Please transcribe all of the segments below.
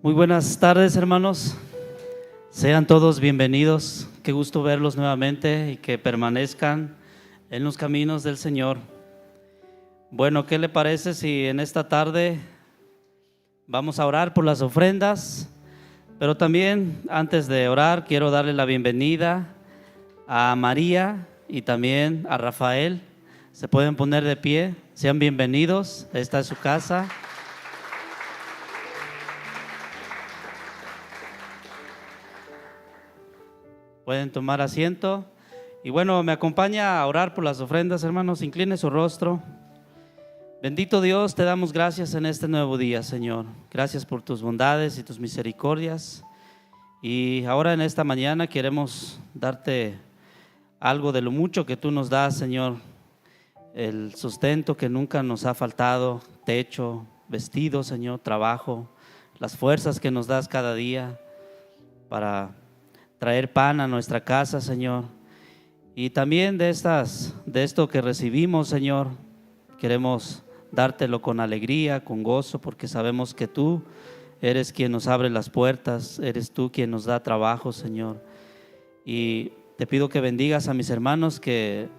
Muy buenas tardes, hermanos. Sean todos bienvenidos. Qué gusto verlos nuevamente y que permanezcan en los caminos del Señor. Bueno, ¿qué le parece si en esta tarde vamos a orar por las ofrendas? Pero también, antes de orar, quiero darle la bienvenida a María y también a Rafael. Se pueden poner de pie. Sean bienvenidos. Esta es su casa. Pueden tomar asiento. Y bueno, me acompaña a orar por las ofrendas, hermanos. Incline su rostro. Bendito Dios, te damos gracias en este nuevo día, Señor. Gracias por tus bondades y tus misericordias. Y ahora en esta mañana queremos darte algo de lo mucho que tú nos das, Señor. El sustento que nunca nos ha faltado, techo, vestido, Señor, trabajo, las fuerzas que nos das cada día para traer pan a nuestra casa, Señor. Y también de esto que recibimos, Señor, queremos dártelo con alegría, con gozo, porque sabemos que tú eres quien nos abre las puertas, eres tú quien nos da trabajo, Señor. Y te pido que bendigas a mis hermanos que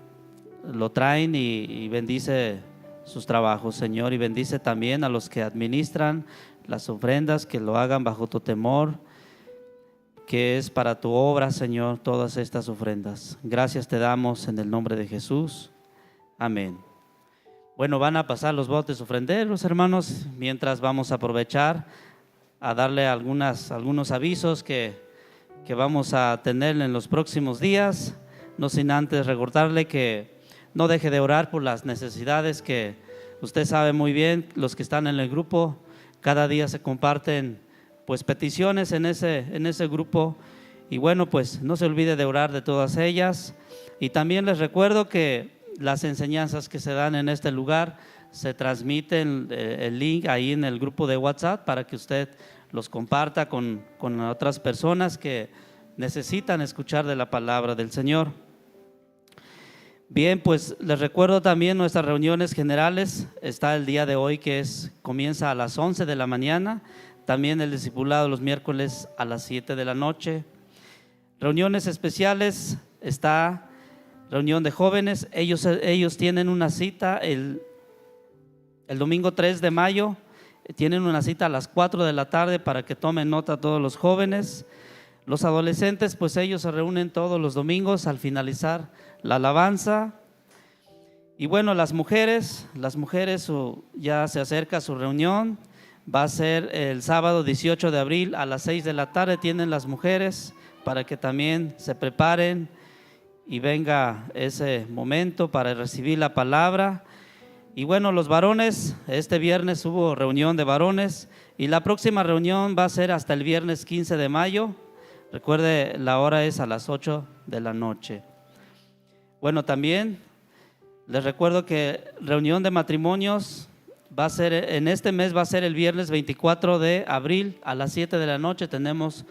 lo traen y bendice sus trabajos, Señor, y bendice también a los que administran las ofrendas, que lo hagan bajo tu temor, que es para tu obra, Señor, todas estas ofrendas. Gracias te damos en el nombre de Jesús. Amén. Bueno, van a pasar los botes ofrenderos, hermanos, mientras vamos a aprovechar a darle algunos avisos que vamos a tener en los próximos días, no sin antes recordarle que no deje de orar por las necesidades que usted sabe muy bien. Los que están en el grupo, cada día se comparten pues peticiones en ese grupo, y bueno, pues no se olvide de orar de todas ellas. Y también les recuerdo que las enseñanzas que se dan en este lugar se transmiten el link ahí en el grupo de WhatsApp para que usted los comparta con otras personas que necesitan escuchar de la palabra del Señor. Bien, pues les recuerdo también nuestras reuniones generales. Está el día de hoy comienza a las 11 de la mañana. También el discipulado los miércoles a las 7 de la noche. Reuniones especiales, está reunión de jóvenes. Ellos tienen una cita el domingo 3 de mayo. Tienen una cita a las 4 de la tarde para que tomen nota todos los jóvenes. Los adolescentes, pues ellos se reúnen todos los domingos al finalizar la alabanza. Y bueno, las mujeres ya se acerca su reunión. Va a ser el sábado 18 de abril a las 6 de la tarde. Tienen las mujeres para que también se preparen y venga ese momento para recibir la palabra. Y bueno, los varones, este viernes hubo reunión de varones y la próxima reunión va a ser hasta el viernes 15 de mayo. Recuerde, la hora es a las 8 de la noche. Bueno, también les recuerdo que reunión de matrimonios va a ser en este mes, va a ser el viernes 24 de abril a las 7 de la noche. Tenemos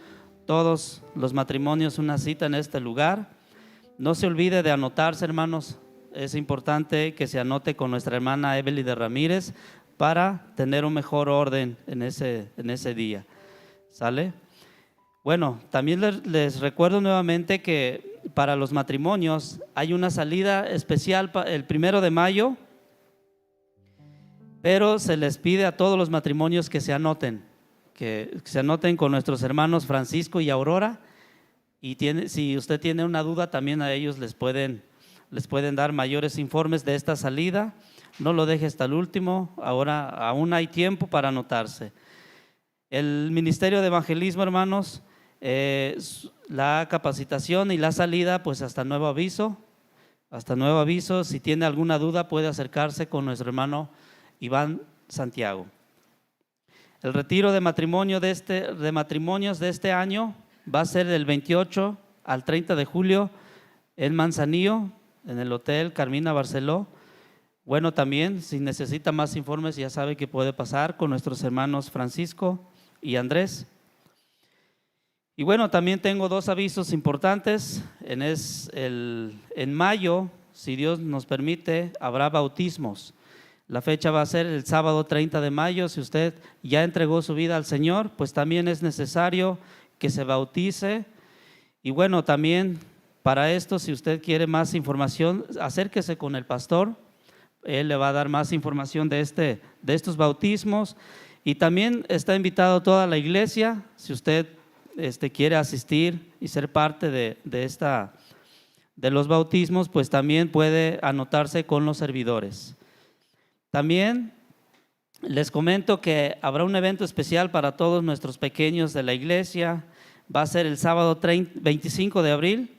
todos los matrimonios una cita en este lugar. No se olvide de anotarse, hermanos. Es importante que se anote con nuestra hermana Evelyn de Ramírez para tener un mejor orden en ese día. ¿Sale? Bueno, también les recuerdo nuevamente que para los matrimonios hay una salida especial el 1 de mayo, pero se les pide a todos los matrimonios que se anoten con nuestros hermanos Francisco y Aurora. Y si usted tiene una duda, también a ellos les pueden dar mayores informes de esta salida. No lo deje hasta el último, ahora aún hay tiempo para anotarse. El Ministerio de Evangelismo, hermanos, la capacitación y la salida pues hasta nuevo aviso. Si tiene alguna duda puede acercarse con nuestro hermano Iván Santiago. El retiro de matrimonios de este año va a ser del 28 al 30 de julio en Manzanillo, en el Hotel Carmina Barceló. Bueno, también si necesita más informes ya sabe que puede pasar con nuestros hermanos Francisco y Andrés. Y bueno, también tengo dos avisos importantes. En mayo, si Dios nos permite, habrá bautismos. La fecha va a ser el sábado 30 de mayo. Si usted ya entregó su vida al Señor, pues también es necesario que se bautice. Y bueno, también para esto, si usted quiere más información, acérquese con el pastor. Él le va a dar más información de estos bautismos. Y también está invitado toda la iglesia. Si usted quiere asistir y ser parte de los bautismos, pues también puede anotarse con los servidores. También les comento que habrá un evento especial para todos nuestros pequeños de la iglesia. Va a ser el sábado 25 de abril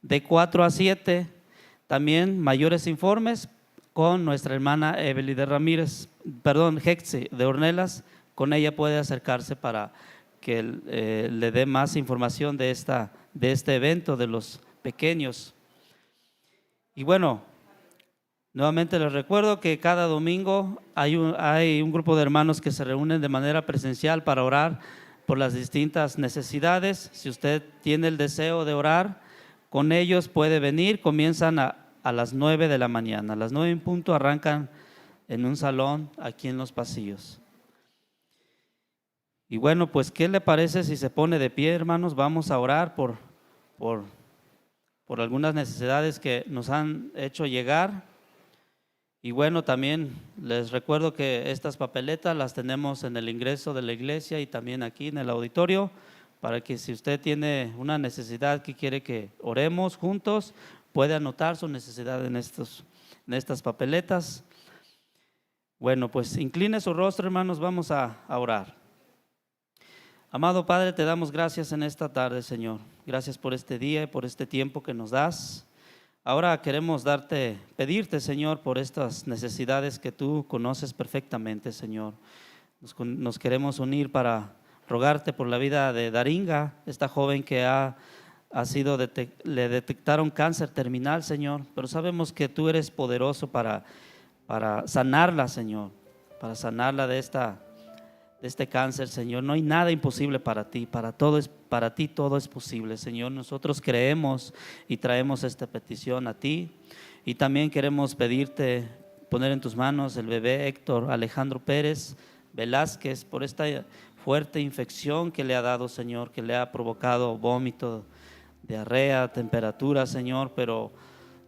de 4 a 7. También mayores informes con nuestra hermana Evelyn de Ramírez, Hexi de Ornelas. Con ella puede acercarse para que le dé más información de este evento de los pequeños. Y bueno, nuevamente les recuerdo que cada domingo hay un grupo de hermanos que se reúnen de manera presencial para orar por las distintas necesidades. Si usted tiene el deseo de orar con ellos, puede venir. Comienzan a las 9 de la mañana. A las 9 en punto arrancan en un salón aquí en los pasillos. Y bueno, pues ¿qué le parece si se pone de pie, hermanos? Vamos a orar por algunas necesidades que nos han hecho llegar. Y bueno, también les recuerdo que estas papeletas las tenemos en el ingreso de la iglesia y también aquí en el auditorio, para que si usted tiene una necesidad que quiere que oremos juntos, puede anotar su necesidad en estas papeletas. Bueno, pues incline su rostro, hermanos, vamos a orar. Amado Padre, te damos gracias en esta tarde, Señor. Gracias por este día y por este tiempo que nos das. Ahora queremos pedirte, Señor, por estas necesidades que tú conoces perfectamente, Señor. Nos queremos unir para rogarte por la vida de Daringa, esta joven que le detectaron cáncer terminal, Señor, pero sabemos que tú eres poderoso para sanarla, Señor, para sanarla de este cáncer, Señor. No hay nada imposible para ti, para ti todo es posible, Señor. Nosotros creemos y traemos esta petición a ti, y también queremos pedirte, poner en tus manos el bebé Héctor Alejandro Pérez Velázquez, por esta fuerte infección que le ha dado, Señor, que le ha provocado vómito, diarrea, temperatura, Señor, pero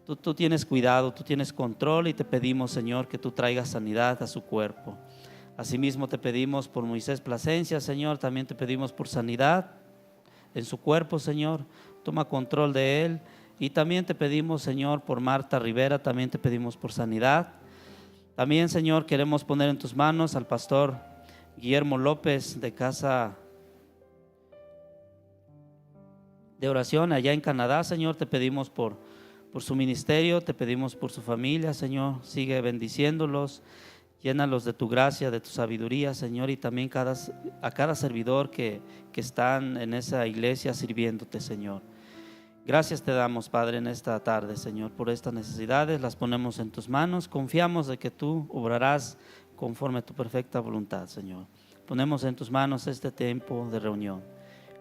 tú tienes cuidado, tú tienes control, y te pedimos, Señor, que tú traigas sanidad a su cuerpo. Asimismo te pedimos por Moisés Plasencia, Señor, también te pedimos por sanidad en su cuerpo, Señor. Toma control de él. Y también te pedimos, Señor, por Marta Rivera, también te pedimos por sanidad. También, Señor, queremos poner en tus manos al pastor Guillermo López de Casa de Oración allá en Canadá, Señor. Te pedimos por su ministerio, te pedimos por su familia, Señor. Sigue bendiciéndolos. Llénalos de tu gracia, de tu sabiduría, Señor, y también a cada servidor que están en esa iglesia sirviéndote, Señor. Gracias te damos, Padre, en esta tarde, Señor, por estas necesidades. Las ponemos en tus manos. Confiamos de que tú obrarás conforme a tu perfecta voluntad, Señor. Ponemos en tus manos este tiempo de reunión.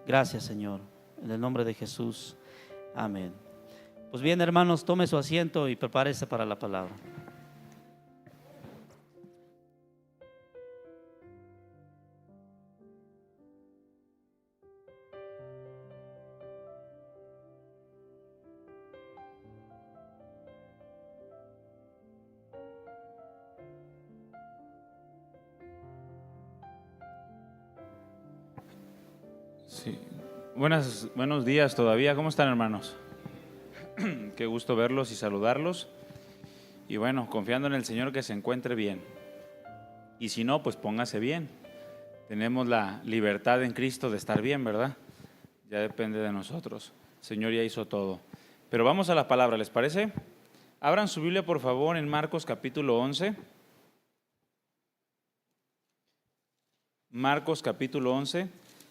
Gracias, Señor. En el nombre de Jesús. Amén. Pues bien, hermanos, tome su asiento y prepárese para la palabra. Sí. Buenos días todavía. ¿Cómo están, hermanos? Qué gusto verlos y saludarlos. Y bueno, confiando en el Señor que se encuentre bien. Y si no, pues póngase bien. Tenemos la libertad en Cristo de estar bien, ¿verdad? Ya depende de nosotros. El Señor ya hizo todo. Pero vamos a la palabra, ¿les parece? Abran su Biblia, por favor, en Marcos capítulo 11. Marcos capítulo 11.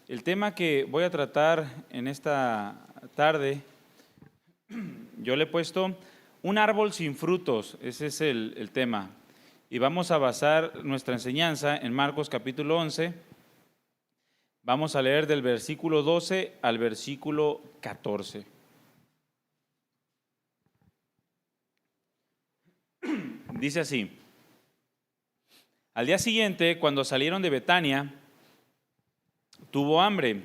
El tema que voy a tratar en esta tarde, yo le he puesto un árbol sin frutos. Ese es el tema. Y vamos a basar nuestra enseñanza en Marcos capítulo 11. Vamos a leer del versículo 12 al versículo 14. Dice así: Al día siguiente, cuando salieron de Betania, tuvo hambre.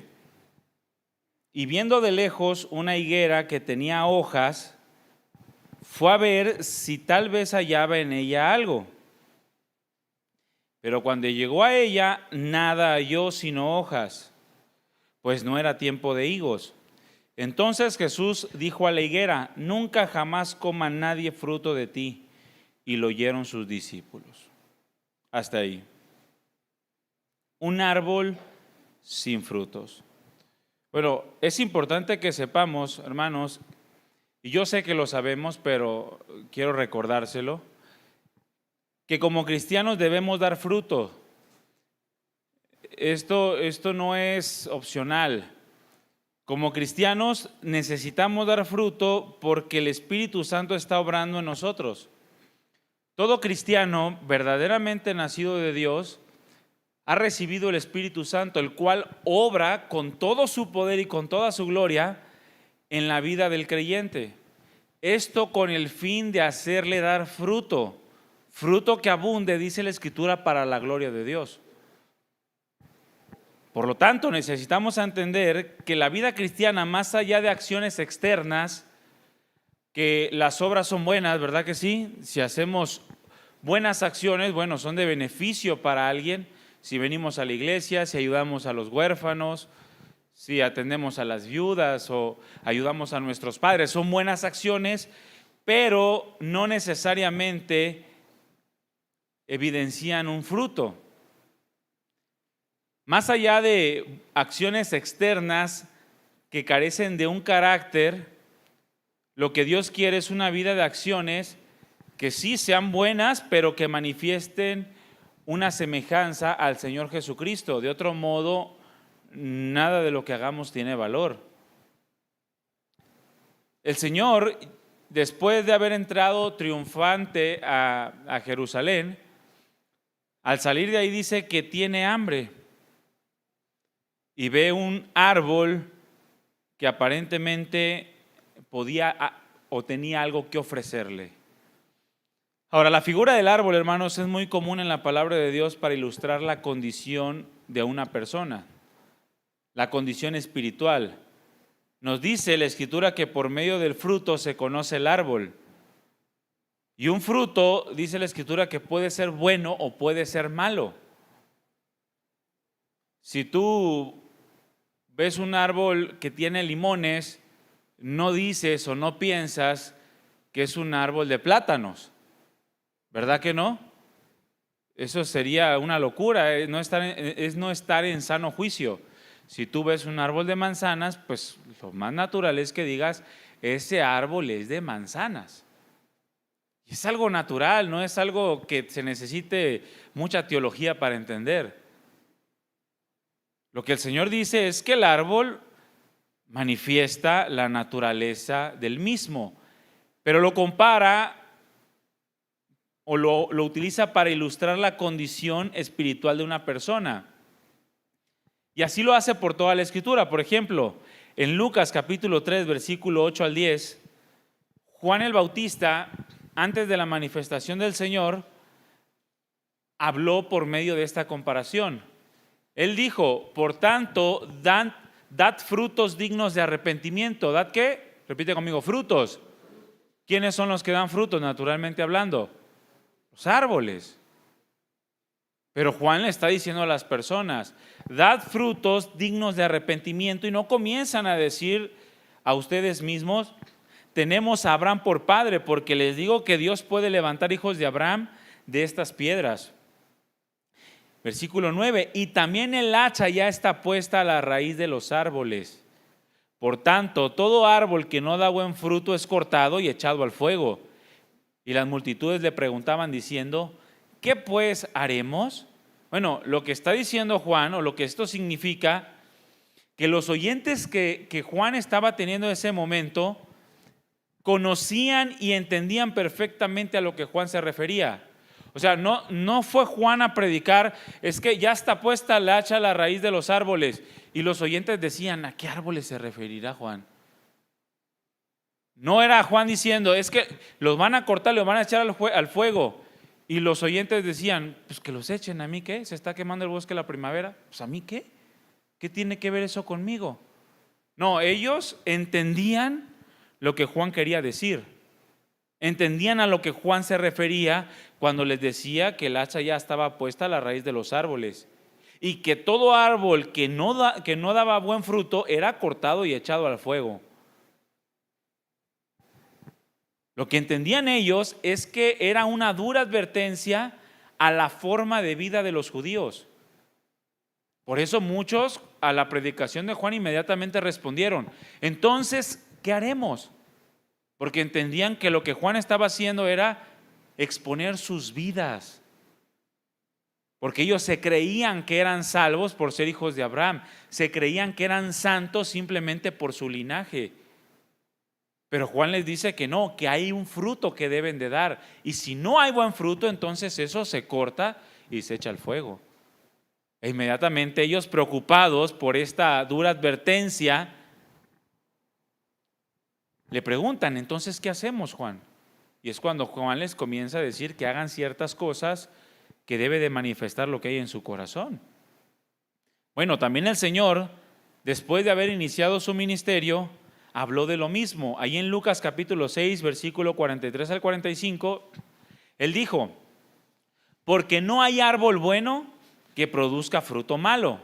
Y viendo de lejos una higuera que tenía hojas, fue a ver si tal vez hallaba en ella algo. Pero cuando llegó a ella, nada halló sino hojas, pues no era tiempo de higos. Entonces Jesús dijo a la higuera: nunca jamás coma nadie fruto de ti. Y lo oyeron sus discípulos. Hasta ahí. Un árbol sin frutos. Bueno, es importante que sepamos, hermanos, y yo sé que lo sabemos, pero quiero recordárselo, que como cristianos debemos dar fruto. Esto no es opcional. Como cristianos necesitamos dar fruto porque el Espíritu Santo está obrando en nosotros. Todo cristiano verdaderamente nacido de Dios ha recibido el Espíritu Santo, el cual obra con todo su poder y con toda su gloria en la vida del creyente. Esto con el fin de hacerle dar fruto, fruto que abunde, dice la Escritura, para la gloria de Dios. Por lo tanto, necesitamos entender que la vida cristiana, más allá de acciones externas, que las obras son buenas, ¿verdad que sí? Si hacemos buenas acciones, bueno, son de beneficio para alguien. Si venimos a la iglesia, si ayudamos a los huérfanos, si atendemos a las viudas o ayudamos a nuestros padres, son buenas acciones, pero no necesariamente evidencian un fruto. Más allá de acciones externas que carecen de un carácter, lo que Dios quiere es una vida de acciones que sí sean buenas, pero que manifiesten una semejanza al Señor Jesucristo. De otro modo, nada de lo que hagamos tiene valor. El Señor, después de haber entrado triunfante a Jerusalén, al salir de ahí dice que tiene hambre y ve un árbol que aparentemente podía o tenía algo que ofrecerle. Ahora, la figura del árbol, hermanos, es muy común en la palabra de Dios para ilustrar la condición de una persona, la condición espiritual. Nos dice la Escritura que por medio del fruto se conoce el árbol. Y un fruto, dice la Escritura, que puede ser bueno o puede ser malo. Si tú ves un árbol que tiene limones, no dices o no piensas que es un árbol de plátanos. ¿Verdad que no? Eso sería una locura, es no estar en sano juicio. Si tú ves un árbol de manzanas, pues lo más natural es que digas, ese árbol es de manzanas. Y es algo natural, no es algo que se necesite mucha teología para entender. Lo que el Señor dice es que el árbol manifiesta la naturaleza del mismo, pero lo compara o lo utiliza para ilustrar la condición espiritual de una persona. Y así lo hace por toda la Escritura. Por ejemplo, en Lucas capítulo 3, versículo 8 al 10, Juan el Bautista, antes de la manifestación del Señor, habló por medio de esta comparación. Él dijo: por tanto, dad frutos dignos de arrepentimiento. ¿Dad qué? Repite conmigo, frutos. ¿Quiénes son los que dan frutos, naturalmente hablando? Los árboles. Pero Juan le está diciendo a las personas: dad frutos dignos de arrepentimiento, y no comienzan a decir a ustedes mismos: tenemos a Abraham por padre, porque les digo que Dios puede levantar hijos de Abraham de estas piedras. Versículo 9: y también el hacha ya está puesta a la raíz de los árboles. Por tanto, todo árbol que no da buen fruto es cortado y echado al fuego. Y las multitudes le preguntaban diciendo: ¿qué pues haremos? Bueno, lo que está diciendo Juan, o lo que esto significa, que los oyentes que Juan estaba teniendo en ese momento conocían y entendían perfectamente a lo que Juan se refería. O sea, no fue Juan a predicar: es que ya está puesta la hacha a la raíz de los árboles. Y los oyentes decían: ¿a qué árboles se referirá Juan? No era Juan diciendo: es que los van a cortar, los van a echar al fuego. Y los oyentes decían, pues que los echen, ¿a mí qué? ¿Se está quemando el bosque de la primavera? Pues ¿a mí qué? ¿Qué tiene que ver eso conmigo? No, ellos entendían lo que Juan quería decir. Entendían a lo que Juan se refería cuando les decía que el hacha ya estaba puesta a la raíz de los árboles y que todo árbol que no daba buen fruto era cortado y echado al fuego. Lo que entendían ellos es que era una dura advertencia a la forma de vida de los judíos. Por eso muchos a la predicación de Juan inmediatamente respondieron, entonces, ¿qué haremos? Porque entendían que lo que Juan estaba haciendo era exponer sus vidas. Porque ellos se creían que eran salvos por ser hijos de Abraham, se creían que eran santos simplemente por su linaje. Pero Juan les dice que no, que hay un fruto que deben de dar. Y si no hay buen fruto, entonces eso se corta y se echa al fuego. E inmediatamente ellos, preocupados por esta dura advertencia, le preguntan, entonces, ¿qué hacemos, Juan? Y es cuando Juan les comienza a decir que hagan ciertas cosas que debe de manifestar lo que hay en su corazón. Bueno, también el Señor, después de haber iniciado su ministerio, habló de lo mismo. Ahí en Lucas capítulo 6, versículo 43 al 45, Él dijo, porque no hay árbol bueno que produzca fruto malo.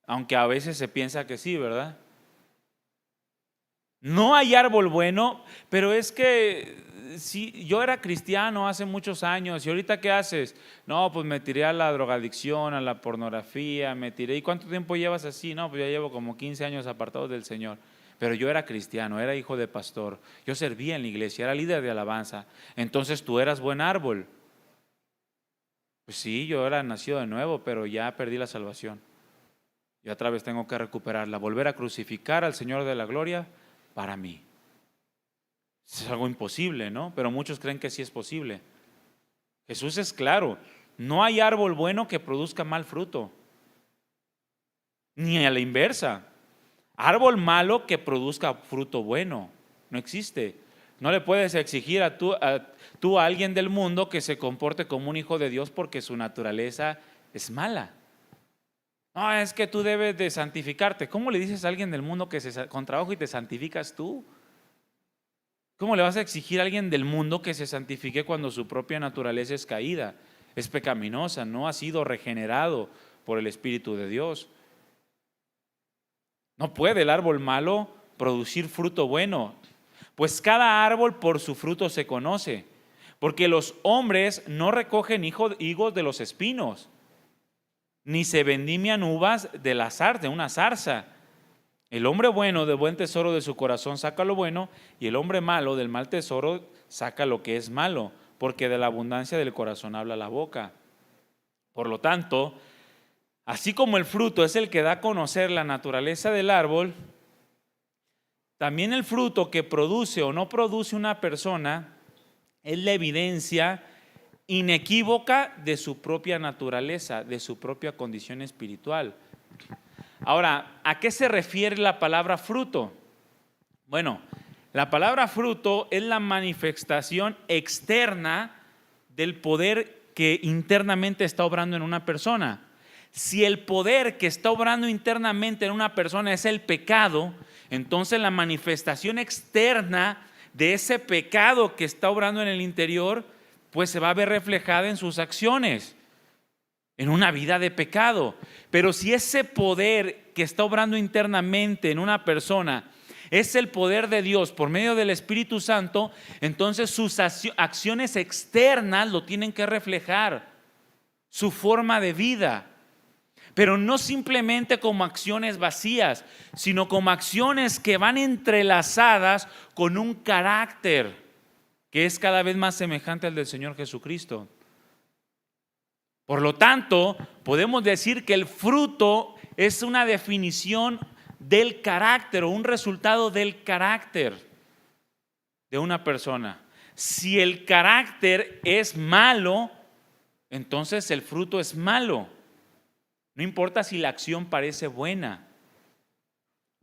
Aunque a veces se piensa que sí, ¿verdad? No hay árbol bueno, pero es que si yo era cristiano hace muchos años y ahorita ¿qué haces? No, pues me tiré a la drogadicción, a la pornografía, me tiré. ¿Y cuánto tiempo llevas así? No, pues ya llevo como 15 años apartado del Señor. Pero yo era cristiano, era hijo de pastor, yo servía en la iglesia, era líder de alabanza. Entonces tú eras buen árbol. Pues sí, yo era nacido de nuevo, pero ya perdí la salvación. Y otra vez tengo que recuperarla, volver a crucificar al Señor de la gloria para mí. Es algo imposible, ¿no? Pero muchos creen que sí es posible. Jesús es claro, no hay árbol bueno que produzca mal fruto, ni a la inversa. Árbol malo que produzca fruto bueno, no existe. No le puedes exigir a alguien del mundo que se comporte como un hijo de Dios porque su naturaleza es mala. No, es que tú debes de santificarte. ¿Cómo le dices a alguien del mundo que con trabajo y te santificas tú? ¿Cómo le vas a exigir a alguien del mundo que se santifique cuando su propia naturaleza es caída, es pecaminosa, no ha sido regenerado por el Espíritu de Dios? No puede el árbol malo producir fruto bueno, pues cada árbol por su fruto se conoce, porque los hombres no recogen higos de los espinos, ni se vendimian uvas de una zarza. El hombre bueno del buen tesoro de su corazón saca lo bueno, y el hombre malo del mal tesoro saca lo que es malo, porque de la abundancia del corazón habla la boca. Por lo tanto, así como el fruto es el que da a conocer la naturaleza del árbol, también el fruto que produce o no produce una persona es la evidencia inequívoca de su propia naturaleza, de su propia condición espiritual. Ahora, ¿a qué se refiere la palabra fruto? Bueno, la palabra fruto es la manifestación externa del poder que internamente está obrando en una persona. Si el poder que está obrando internamente en una persona es el pecado, entonces la manifestación externa de ese pecado que está obrando en el interior, pues se va a ver reflejada en sus acciones, en una vida de pecado. Pero si ese poder que está obrando internamente en una persona es el poder de Dios por medio del Espíritu Santo, entonces sus acciones externas lo tienen que reflejar, su forma de vida. Pero no simplemente como acciones vacías, sino como acciones que van entrelazadas con un carácter que es cada vez más semejante al del Señor Jesucristo. Por lo tanto, podemos decir que el fruto es una definición del carácter o un resultado del carácter de una persona. Si el carácter es malo, entonces el fruto es malo. No importa si la acción parece buena,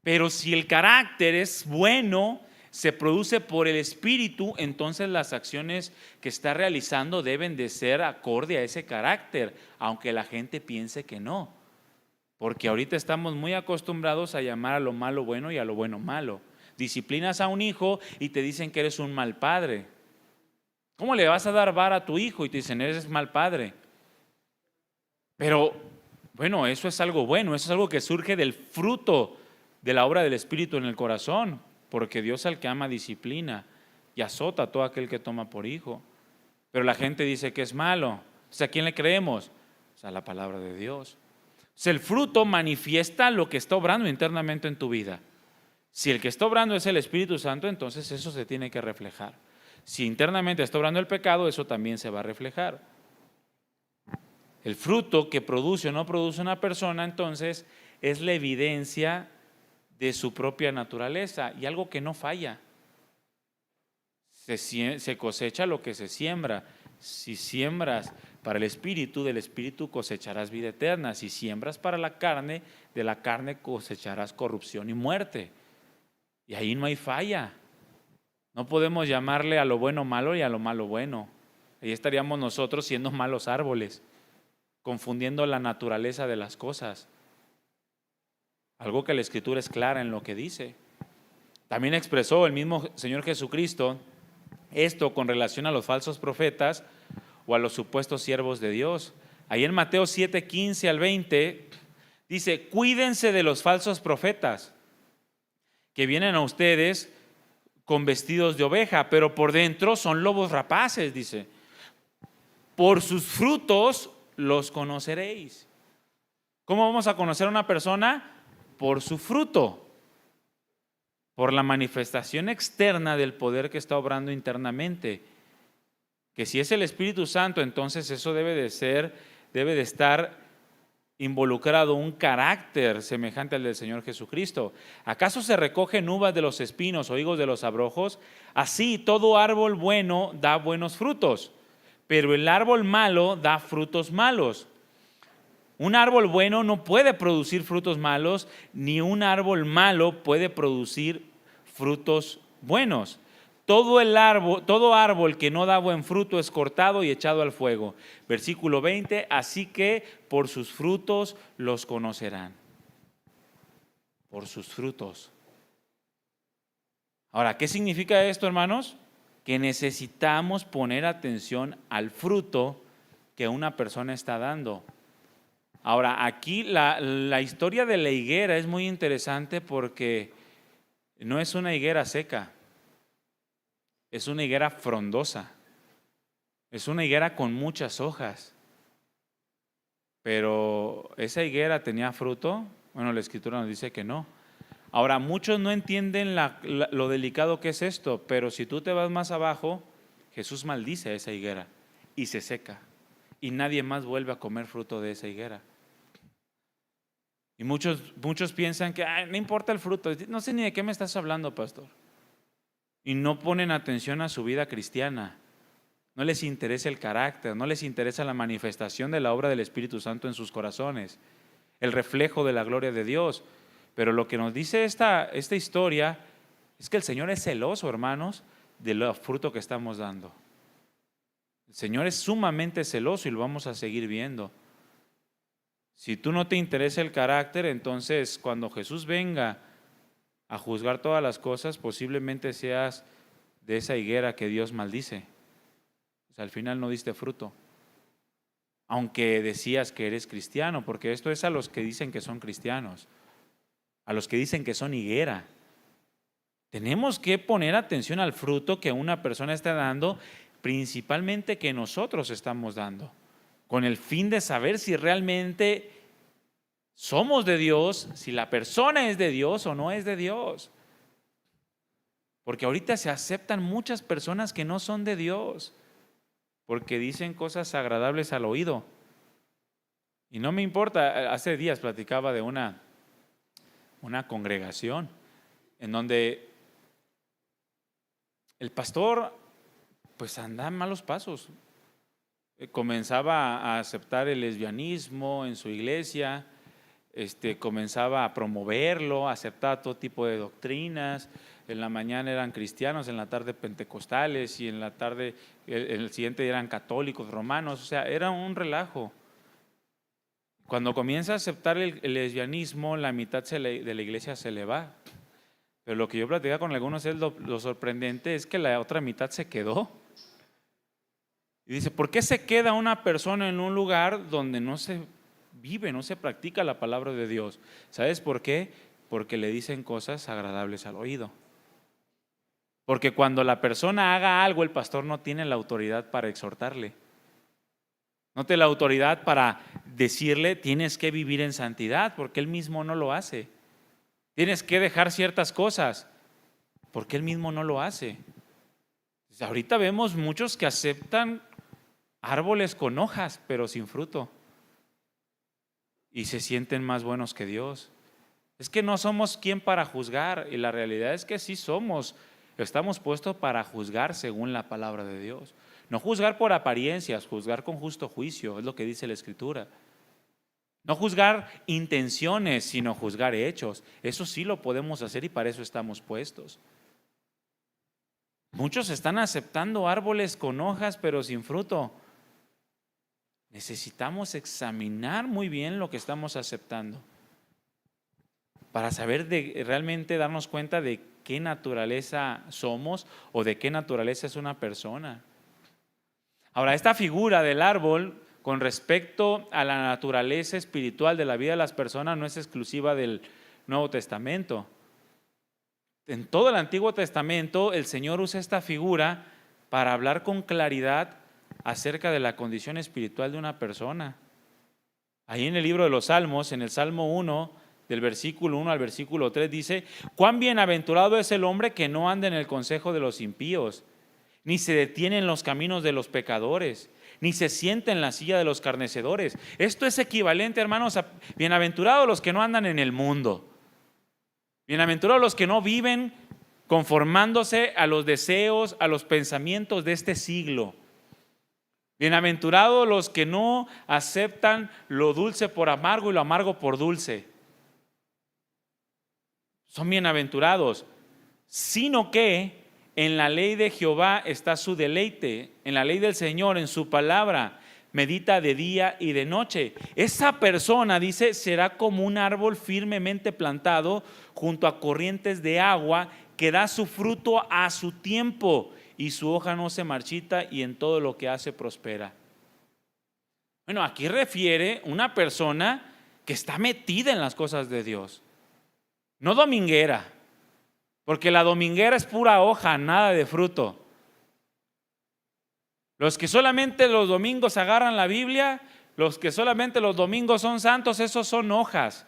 pero si el carácter es bueno, se produce por el Espíritu, entonces las acciones que está realizando deben de ser acorde a ese carácter, aunque la gente piense que no. Porque ahorita estamos muy acostumbrados a llamar a lo malo bueno y a lo bueno malo. Disciplinas a un hijo y te dicen que eres un mal padre. ¿Cómo le vas a dar vara a tu hijo? Y te dicen, eres mal padre. Pero, bueno, eso es algo bueno, eso es algo que surge del fruto de la obra del Espíritu en el corazón, porque Dios al que ama disciplina y azota a todo aquel que toma por hijo. Pero la gente dice que es malo. Entonces, ¿a quién le creemos? A la palabra de Dios. Entonces, el fruto manifiesta lo que está obrando internamente en tu vida. Si el que está obrando es el Espíritu Santo, entonces eso se tiene que reflejar. Si internamente está obrando el pecado, eso también se va a reflejar. El fruto que produce o no produce una persona, entonces, es la evidencia de su propia naturaleza y algo que no falla. Se cosecha lo que se siembra. Si siembras para el Espíritu, del Espíritu cosecharás vida eterna. Si siembras para la carne, de la carne cosecharás corrupción y muerte. Y ahí no hay falla. No podemos llamarle a lo bueno malo y a lo malo bueno. Ahí estaríamos nosotros siendo malos árboles, confundiendo la naturaleza de las cosas. Algo que la Escritura es clara en lo que dice. También expresó el mismo Señor Jesucristo esto con relación a los falsos profetas o a los supuestos siervos de Dios. Ahí en Mateo 7:15 al 20 dice, cuídense de los falsos profetas que vienen a ustedes con vestidos de oveja, pero por dentro son lobos rapaces, dice. Por sus frutos los conoceréis. ¿Cómo vamos a conocer a una persona? Por su fruto, por la manifestación externa del poder que está obrando internamente. Que si es el Espíritu Santo, entonces eso debe de estar involucrado un carácter semejante al del Señor Jesucristo. ¿Acaso se recogen uvas de los espinos o higos de los abrojos? Así todo árbol bueno da buenos frutos, pero el árbol malo da frutos malos. Un árbol bueno no puede producir frutos malos, ni un árbol malo puede producir frutos buenos. Todo árbol que no da buen fruto es cortado y echado al fuego. Versículo 20, así que por sus frutos los conocerán. Por sus frutos. Ahora, ¿qué significa esto, hermanos? Que necesitamos poner atención al fruto que una persona está dando. Ahora, aquí la historia de la higuera es muy interesante porque no es una higuera seca. Es una higuera frondosa, es una higuera con muchas hojas, pero ¿esa higuera tenía fruto? Bueno, la Escritura nos dice que no. Ahora, muchos no entienden lo delicado que es esto, pero si tú te vas más abajo, Jesús maldice a esa higuera y se seca, y nadie más vuelve a comer fruto de esa higuera. Y muchos piensan que no importa el fruto, no sé ni de qué me estás hablando, pastor. Y no ponen atención a su vida cristiana. No les interesa el carácter, no les interesa la manifestación de la obra del Espíritu Santo en sus corazones, el reflejo de la gloria de Dios. Pero lo que nos dice esta historia es que el Señor es celoso, hermanos, del fruto que estamos dando. El Señor es sumamente celoso y lo vamos a seguir viendo. Si tú no te interesa el carácter, entonces cuando Jesús venga a juzgar todas las cosas, posiblemente seas de esa higuera que Dios maldice. O sea, al final no diste fruto, aunque decías que eres cristiano, porque esto es a los que dicen que son cristianos, a los que dicen que son higuera. Tenemos que poner atención al fruto que una persona está dando, principalmente que nosotros estamos dando, con el fin de saber si realmente somos de Dios, si la persona es de Dios o no es de Dios. Porque ahorita se aceptan muchas personas que no son de Dios, porque dicen cosas agradables al oído. Y no me importa, hace días platicaba de una congregación en donde el pastor pues andaba en malos pasos. Comenzaba a aceptar el lesbianismo en su iglesia. comenzaba a promoverlo, aceptaba todo tipo de doctrinas. En la mañana eran cristianos, en la tarde pentecostales y en la tarde, el siguiente eran católicos, romanos, o sea, era un relajo. Cuando comienza a aceptar el lesbianismo, la mitad de la iglesia se le va. Pero lo que yo platicaba con algunos es lo sorprendente es que la otra mitad se quedó. Y dice, ¿por qué se queda una persona en un lugar donde no se vive, no se practica la palabra de Dios? ¿Sabes por qué? Porque le dicen cosas agradables al oído. Porque cuando la persona haga algo, el pastor no tiene la autoridad para exhortarle. No tiene la autoridad para decirle, tienes que vivir en santidad, porque él mismo no lo hace. Tienes que dejar ciertas cosas, porque él mismo no lo hace. Ahorita vemos muchos que aceptan árboles con hojas, pero sin fruto. Y se sienten más buenos que Dios. Es que no somos quien para juzgar, y la realidad es que sí somos. Estamos puestos para juzgar según la palabra de Dios. No juzgar por apariencias, juzgar con justo juicio, es lo que dice la Escritura. No juzgar intenciones, sino juzgar hechos. Eso sí lo podemos hacer y para eso estamos puestos. Muchos están aceptando árboles con hojas pero sin fruto. Necesitamos examinar muy bien lo que estamos aceptando para saber realmente darnos cuenta de qué naturaleza somos o de qué naturaleza es una persona. Ahora, esta figura del árbol con respecto a la naturaleza espiritual de la vida de las personas no es exclusiva del Nuevo Testamento. En todo el Antiguo Testamento el Señor usa esta figura para hablar con claridad acerca de la condición espiritual de una persona. Ahí en el libro de los Salmos, en el Salmo 1, del versículo 1 al versículo 3 dice, cuán bienaventurado es el hombre que no anda en el consejo de los impíos, ni se detiene en los caminos de los pecadores, ni se sienta en la silla de los escarnecedores. Esto es equivalente, hermanos, a bienaventurados los que no andan en el mundo. Bienaventurados los que no viven conformándose a los deseos, a los pensamientos de este siglo. Bienaventurados los que no aceptan lo dulce por amargo y lo amargo por dulce. Son bienaventurados, sino que en la ley de Jehová está su deleite, en la ley del Señor, en su palabra, medita de día y de noche. Esa persona, dice, será como un árbol firmemente plantado junto a corrientes de agua que da su fruto a su tiempo y su hoja no se marchita y en todo lo que hace prospera. Bueno, aquí refiere una persona que está metida en las cosas de Dios. No dominguera, porque la dominguera es pura hoja, nada de fruto. Los que solamente los domingos agarran la Biblia, los que solamente los domingos son santos, esos son hojas,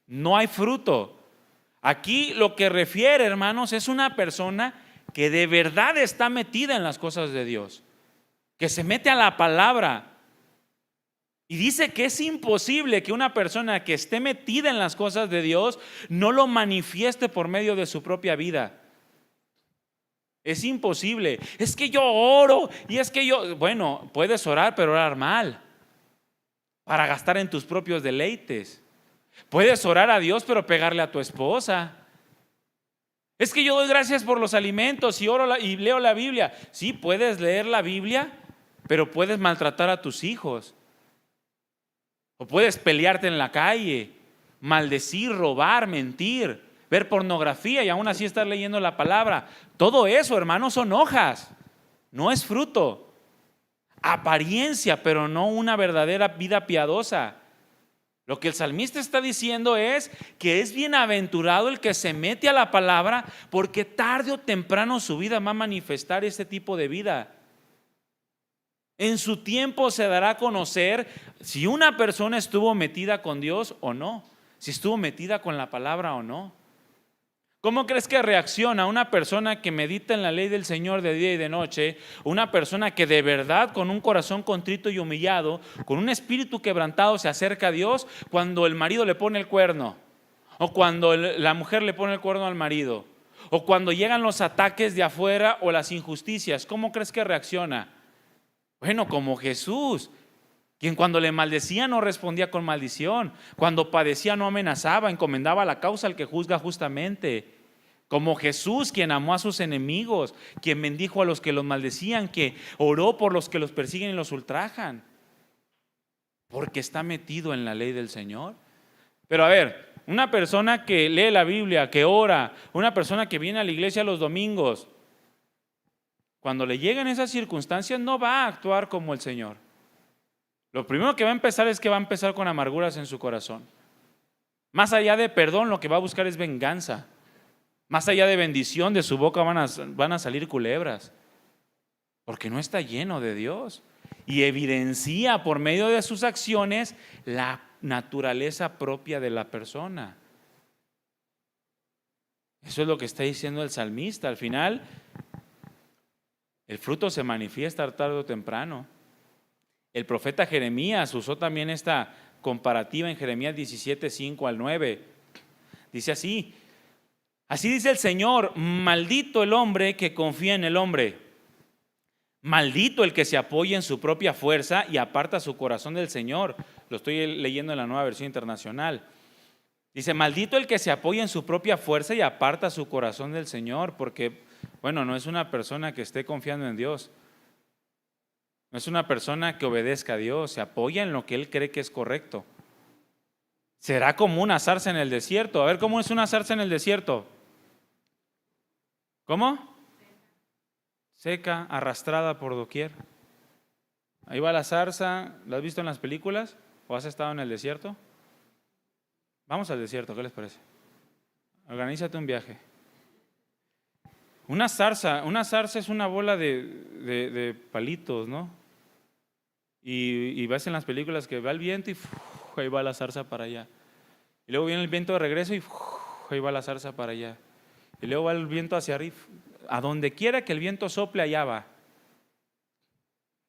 no hay fruto. Aquí lo que refiere, hermanos, es una persona que de verdad está metida en las cosas de Dios, que se mete a la palabra. Y dice que es imposible que una persona que esté metida en las cosas de Dios no lo manifieste por medio de su propia vida. Es imposible. Es que yo oro y es que yo, bueno, puedes orar pero orar mal, para gastar en tus propios deleites. Puedes orar a Dios pero pegarle a tu esposa. Es que yo doy gracias por los alimentos y oro y leo la Biblia. Sí, puedes leer la Biblia, pero puedes maltratar a tus hijos. O puedes pelearte en la calle, maldecir, robar, mentir, ver pornografía y aún así estar leyendo la palabra. Todo eso, hermanos, son hojas, no es fruto. Apariencia, pero no una verdadera vida piadosa. Lo que el salmista está diciendo es que es bienaventurado el que se mete a la palabra, porque tarde o temprano su vida va a manifestar este tipo de vida. En su tiempo se dará a conocer si una persona estuvo metida con Dios o no, si estuvo metida con la palabra o no. ¿Cómo crees que reacciona una persona que medita en la ley del Señor de día y de noche? Una persona que de verdad con un corazón contrito y humillado, con un espíritu quebrantado se acerca a Dios cuando el marido le pone el cuerno, o cuando la mujer le pone el cuerno al marido, o cuando llegan los ataques de afuera o las injusticias. ¿Cómo crees que reacciona? Bueno, como Jesús, Quien cuando le maldecía no respondía con maldición, cuando padecía no amenazaba, encomendaba la causa al que juzga justamente. Como Jesús, quien amó a sus enemigos, quien bendijo a los que los maldecían, que oró por los que los persiguen y los ultrajan, porque está metido en la ley del Señor. Pero a ver, una persona que lee la Biblia, que ora, una persona que viene a la iglesia los domingos, cuando le llegan esas circunstancias no va a actuar como el Señor. Lo primero que va a empezar es que va a empezar con amarguras en su corazón. Más allá de perdón, lo que va a buscar es venganza. Más allá de bendición, de su boca van a salir culebras, porque no está lleno de Dios y evidencia por medio de sus acciones la naturaleza propia de la persona. Eso es lo que está diciendo el salmista. Al final, el fruto se manifiesta tarde o temprano. El profeta Jeremías usó también esta comparativa en Jeremías 17, 5 al 9. Dice así: así dice el Señor, maldito el hombre que confía en el hombre, maldito el que se apoya en su propia fuerza y aparta su corazón del Señor. Lo estoy leyendo en la Nueva Versión Internacional. Dice, maldito el que se apoya en su propia fuerza y aparta su corazón del Señor, porque, bueno, no es una persona que esté confiando en Dios. No es una persona que obedezca a Dios, se apoya en lo que él cree que es correcto. Será como una zarza en el desierto. A ver, ¿cómo es una zarza en el desierto? ¿Cómo? Seca, arrastrada por doquier. Ahí va la zarza. ¿La has visto en las películas? ¿O has estado en el desierto? Vamos al desierto, ¿qué les parece? Organízate un viaje. Una zarza es una bola de palitos, ¿no? Y ves en las películas que va el viento y ahí va la zarza para allá. Y luego viene el viento de regreso y ahí va la zarza para allá. Y luego va el viento hacia arriba. A donde quiera que el viento sople, allá va.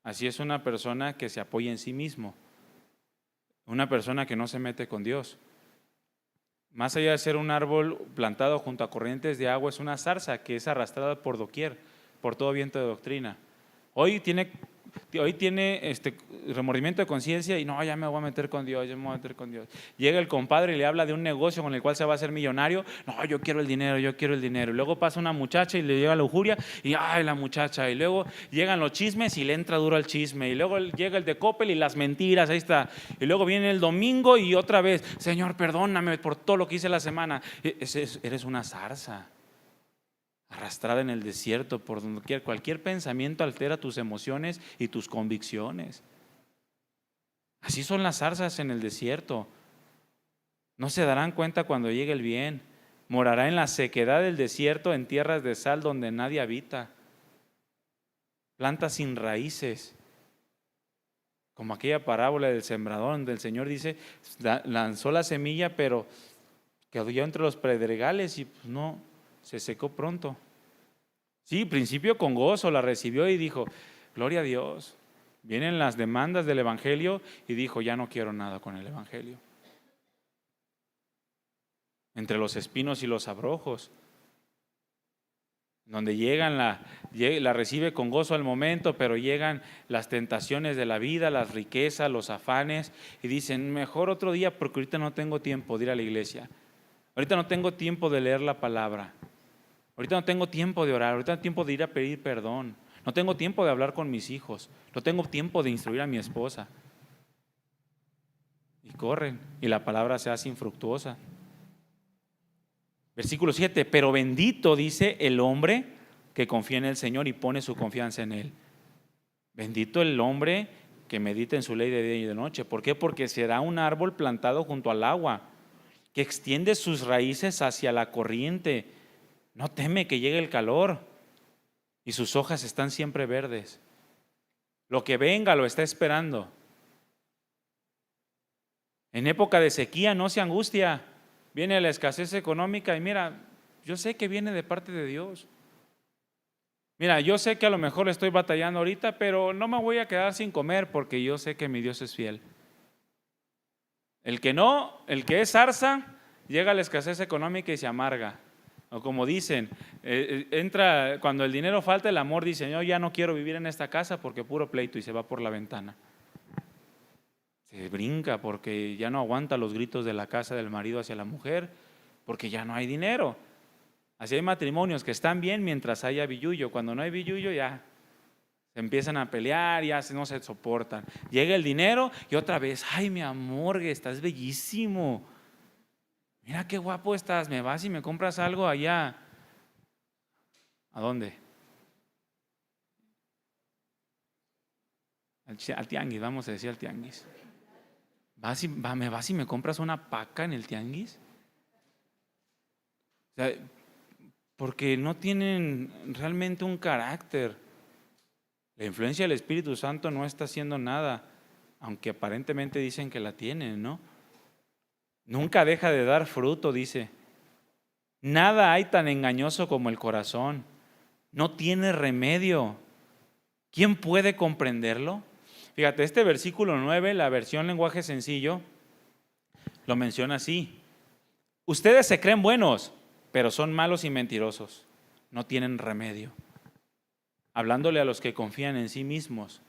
Así es una persona que se apoya en sí mismo. Una persona que no se mete con Dios. Más allá de ser un árbol plantado junto a corrientes de agua, es una zarza que es arrastrada por doquier, por todo viento de doctrina. Hoy tiene remordimiento de conciencia y no, ya me voy a meter con Dios, ya me voy a meter con Dios. Llega el compadre y le habla de un negocio con el cual se va a hacer millonario. No, yo quiero el dinero, yo quiero el dinero. Y luego pasa una muchacha y le llega la lujuria y ay, la muchacha. Y luego llegan los chismes y le entra duro al chisme. Y luego llega el de Coppel y las mentiras, ahí está. Y luego viene el domingo y otra vez, Señor, perdóname por todo lo que hice la semana. Eres una zarza arrastrada en el desierto por donde quiera. Cualquier pensamiento altera tus emociones y tus convicciones. Así son las zarzas en el desierto. No se darán cuenta cuando llegue el bien. Morará en la sequedad del desierto, en tierras de sal donde nadie habita. Plantas sin raíces. Como aquella parábola del sembrador donde el Señor dice, lanzó la semilla pero quedó entre los pedregales y pues no, se secó pronto. Sí, principio con gozo la recibió y dijo, gloria a Dios. Vienen las demandas del Evangelio y dijo, ya no quiero nada con el Evangelio. Entre los espinos y los abrojos, donde la recibe con gozo al momento, pero llegan las tentaciones de la vida, las riquezas, los afanes, y dicen, mejor otro día porque ahorita no tengo tiempo de ir a la iglesia. Ahorita no tengo tiempo de leer la palabra. Ahorita no tengo tiempo de orar. Ahorita no tengo tiempo de ir a pedir perdón. No tengo tiempo de hablar con mis hijos. No tengo tiempo de instruir a mi esposa. Y corren. Y la palabra se hace infructuosa. Versículo 7. Pero bendito, dice, el hombre que confía en el Señor y pone su confianza en Él. Bendito el hombre que medita en su ley de día y de noche. ¿Por qué? Porque será un árbol plantado junto al agua, que extiende sus raíces hacia la corriente. No teme que llegue el calor y sus hojas están siempre verdes. Lo que venga lo está esperando. En época de sequía no se angustia. Viene la escasez económica y mira, yo sé que viene de parte de Dios. Mira, yo sé que a lo mejor estoy batallando ahorita, pero no me voy a quedar sin comer porque yo sé que mi Dios es fiel. El que es zarza, llega a la escasez económica y se amarga. O como dicen, entra cuando el dinero falta, el amor dice, yo ya no quiero vivir en esta casa porque puro pleito y se va por la ventana. se brinca porque ya no aguanta los gritos de la casa del marido hacia la mujer, porque ya no hay dinero. Así hay matrimonios que están bien mientras haya billullo. Cuando no hay billullo ya se empiezan a pelear, ya no se soportan. Llega el dinero y otra vez, ay mi amor, estás bellísimo. Mira qué guapo estás, me vas y me compras algo allá. ¿A dónde? Al tianguis, vamos a decir al tianguis. ¿Me vas y me compras una paca en el tianguis? O sea, porque no tienen realmente un carácter. La influencia del Espíritu Santo no está haciendo nada, aunque aparentemente dicen que la tienen, ¿no? Nunca deja de dar fruto, dice. Nada hay tan engañoso como el corazón. No tiene remedio. ¿Quién puede comprenderlo? Fíjate, este versículo 9, la versión lenguaje sencillo, lo menciona así. Ustedes se creen buenos, pero son malos y mentirosos. No tienen remedio. Hablándole a los que confían en sí mismos,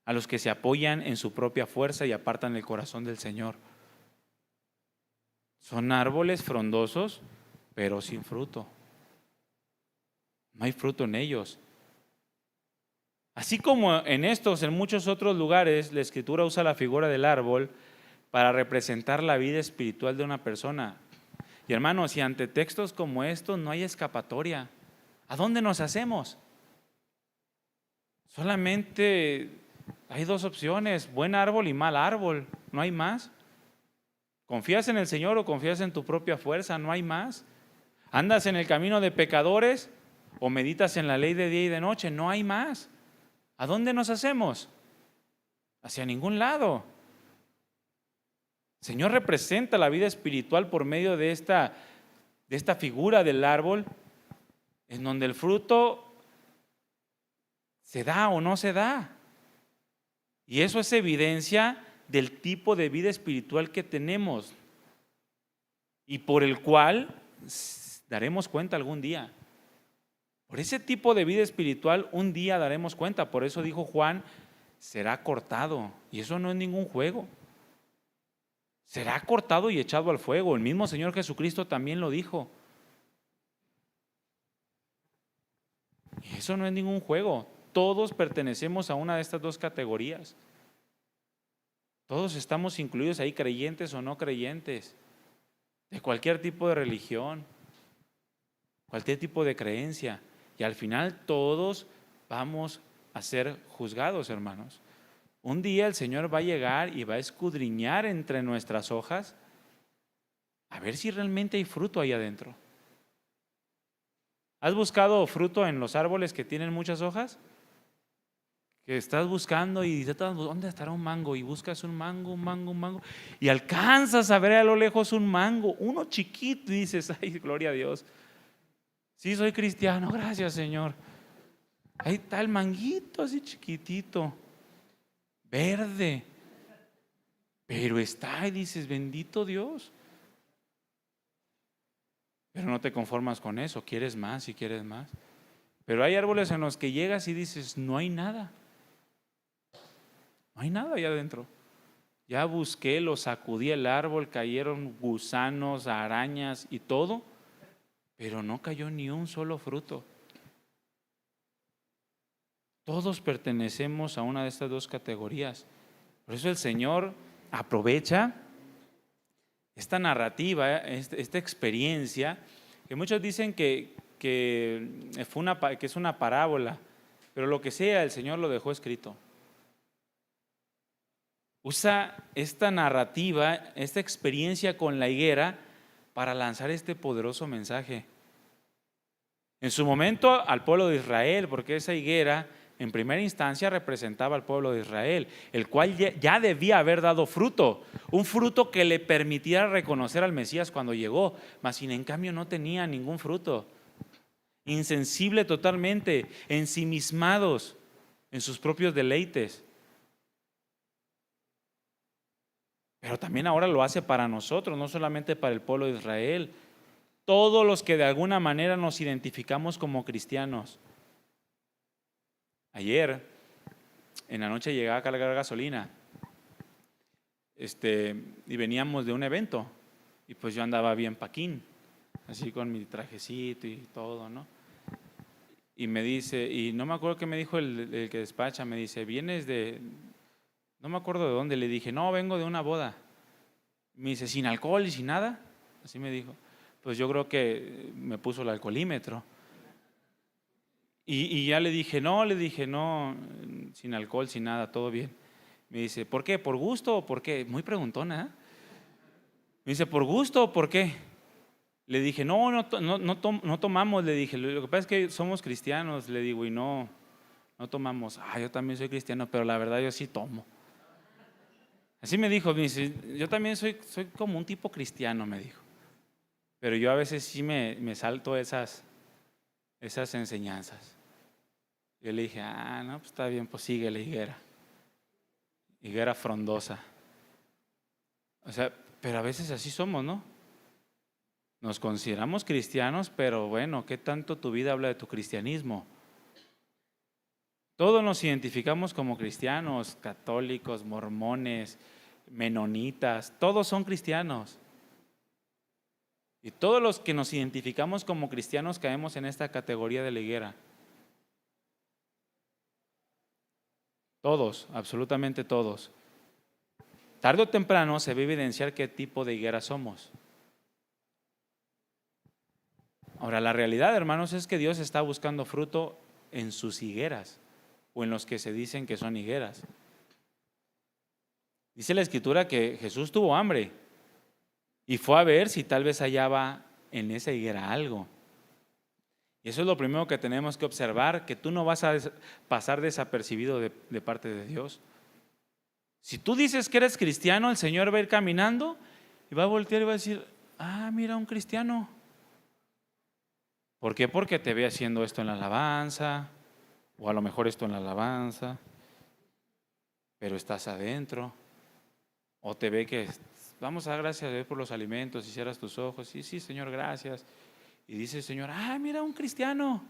a los que se apoyan en su propia fuerza y apartan el corazón del Señor. Son árboles frondosos, pero sin fruto. No hay fruto en ellos. Así como en estos, en muchos otros lugares, la Escritura usa la figura del árbol para representar la vida espiritual de una persona. Y hermanos, y ante textos como estos no hay escapatoria. ¿A dónde nos hacemos? Solamente hay dos opciones, buen árbol y mal árbol, no hay más. ¿Confías en el Señor o confías en tu propia fuerza? No hay más. ¿Andas en el camino de pecadores o meditas en la ley de día y de noche? No hay más. ¿A dónde nos hacemos? Hacia ningún lado. El Señor representa la vida espiritual por medio de esta figura del árbol, en donde el fruto se da o no se da. Y eso es evidencia del tipo de vida espiritual que tenemos y por el cual daremos cuenta algún día. Por ese tipo de vida espiritual un día daremos cuenta. Por eso dijo Juan, será cortado. Y eso no es ningún juego. Será cortado y echado al fuego. El mismo Señor Jesucristo también lo dijo. Y eso no es ningún juego. Todos pertenecemos a una de estas dos categorías. Todos estamos incluidos ahí, creyentes o no creyentes, de cualquier tipo de religión, cualquier tipo de creencia. Y al final todos vamos a ser juzgados, hermanos. Un día el Señor va a llegar y va a escudriñar entre nuestras hojas a ver si realmente hay fruto ahí adentro. ¿Has buscado fruto en los árboles que tienen muchas hojas? Que estás buscando y dices, ¿dónde estará un mango? Y buscas un mango, y alcanzas a ver a lo lejos un mango, uno chiquito, y dices, ay, gloria a Dios. Sí, soy cristiano, gracias Señor. Ahí está el manguito así chiquitito, verde, pero está y dices, bendito Dios. Pero no te conformas con eso, quieres más y quieres más. Pero hay árboles en los que llegas y dices, no hay nada. No hay nada allá adentro. Ya busqué, lo sacudí el árbol, cayeron gusanos, arañas y todo, pero no cayó ni un solo fruto. Todos pertenecemos a una de estas dos categorías. Por eso el Señor aprovecha esta narrativa, esta experiencia, que muchos dicen que es una parábola, pero lo que sea, el Señor lo dejó escrito. Usa esta narrativa, esta experiencia con la higuera para lanzar este poderoso mensaje. En su momento al pueblo de Israel, porque esa higuera en primera instancia representaba al pueblo de Israel, el cual ya debía haber dado fruto, un fruto que le permitiera reconocer al Mesías cuando llegó, mas sin en cambio no tenía ningún fruto. Insensible totalmente, ensimismados en sus propios deleites. Pero también ahora lo hace para nosotros, no solamente para el pueblo de Israel. Todos los que de alguna manera nos identificamos como cristianos. Ayer, en la noche, llegaba a cargar gasolina y veníamos de un evento, y pues yo andaba bien paquín, así con mi trajecito y todo, ¿no? Y me dice, y no me acuerdo qué me dijo el que despacha, me dice, ¿vienes de...? No me acuerdo de dónde. Le dije, no, vengo de una boda. Me dice, ¿sin alcohol y sin nada? Así me dijo. Pues yo creo que me puso el alcoholímetro. Y ya le dije, no, sin alcohol, sin nada, todo bien. Me dice, ¿por qué? ¿Por gusto o por qué? Muy preguntona, ¿eh? Me dice, ¿por gusto o por qué? Le dije, no tomamos. Le dije, lo que pasa es que somos cristianos. Le digo, y no tomamos. Yo también soy cristiano, pero la verdad yo sí tomo. Así me dijo, me dice, yo también soy como un tipo cristiano, me dijo. Pero yo a veces sí me salto esas enseñanzas. Yo le dije, no, pues está bien, pues sigue la higuera. Higuera frondosa. O sea, pero a veces así somos, ¿no? Nos consideramos cristianos, pero bueno, ¿qué tanto tu vida habla de tu cristianismo? Todos nos identificamos como cristianos, católicos, mormones, menonitas, todos son cristianos. Y todos los que nos identificamos como cristianos caemos en esta categoría de la higuera. Todos, absolutamente todos. Tarde o temprano se va a evidenciar qué tipo de higuera somos. Ahora, la realidad, hermanos, es que Dios está buscando fruto en sus higueras o en los que se dicen que son higueras. Dice la Escritura que Jesús tuvo hambre y fue a ver si tal vez hallaba en esa higuera algo. Y eso es lo primero que tenemos que observar, que tú no vas a pasar desapercibido de parte de Dios. Si tú dices que eres cristiano, el Señor va a ir caminando y va a voltear y va a decir, mira un cristiano. ¿Por qué? Porque te ve haciendo esto en la alabanza, o a lo mejor esto en la alabanza, pero estás adentro. O te ve que vamos a dar gracias a Dios por los alimentos y cierras tus ojos. Sí, Señor, gracias. Y dice el Señor, mira un cristiano.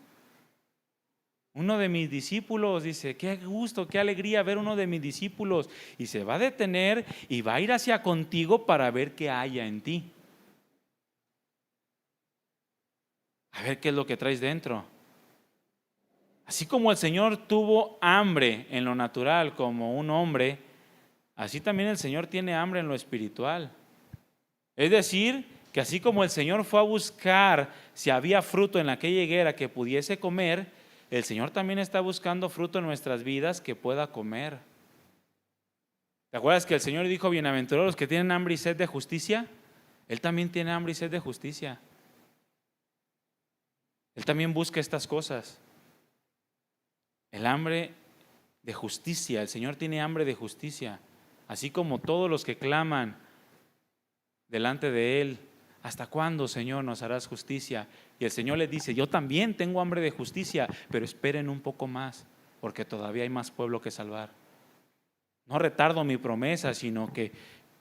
Uno de mis discípulos, dice, qué gusto, qué alegría ver uno de mis discípulos. Y se va a detener y va a ir hacia contigo para ver qué haya en ti. A ver qué es lo que traes dentro. Así como el Señor tuvo hambre en lo natural como un hombre, así también el Señor tiene hambre en lo espiritual. Es decir, que así como el Señor fue a buscar si había fruto en aquella higuera que pudiese comer, el Señor también está buscando fruto en nuestras vidas que pueda comer. ¿Te acuerdas que el Señor dijo, bienaventurados los que tienen hambre y sed de justicia? Él también tiene hambre y sed de justicia. Él también busca estas cosas. El hambre de justicia, el Señor tiene hambre de justicia, así como todos los que claman delante de Él. ¿Hasta cuándo, Señor, nos harás justicia? Y el Señor les dice, yo también tengo hambre de justicia, pero esperen un poco más, porque todavía hay más pueblo que salvar. No retardo mi promesa, sino que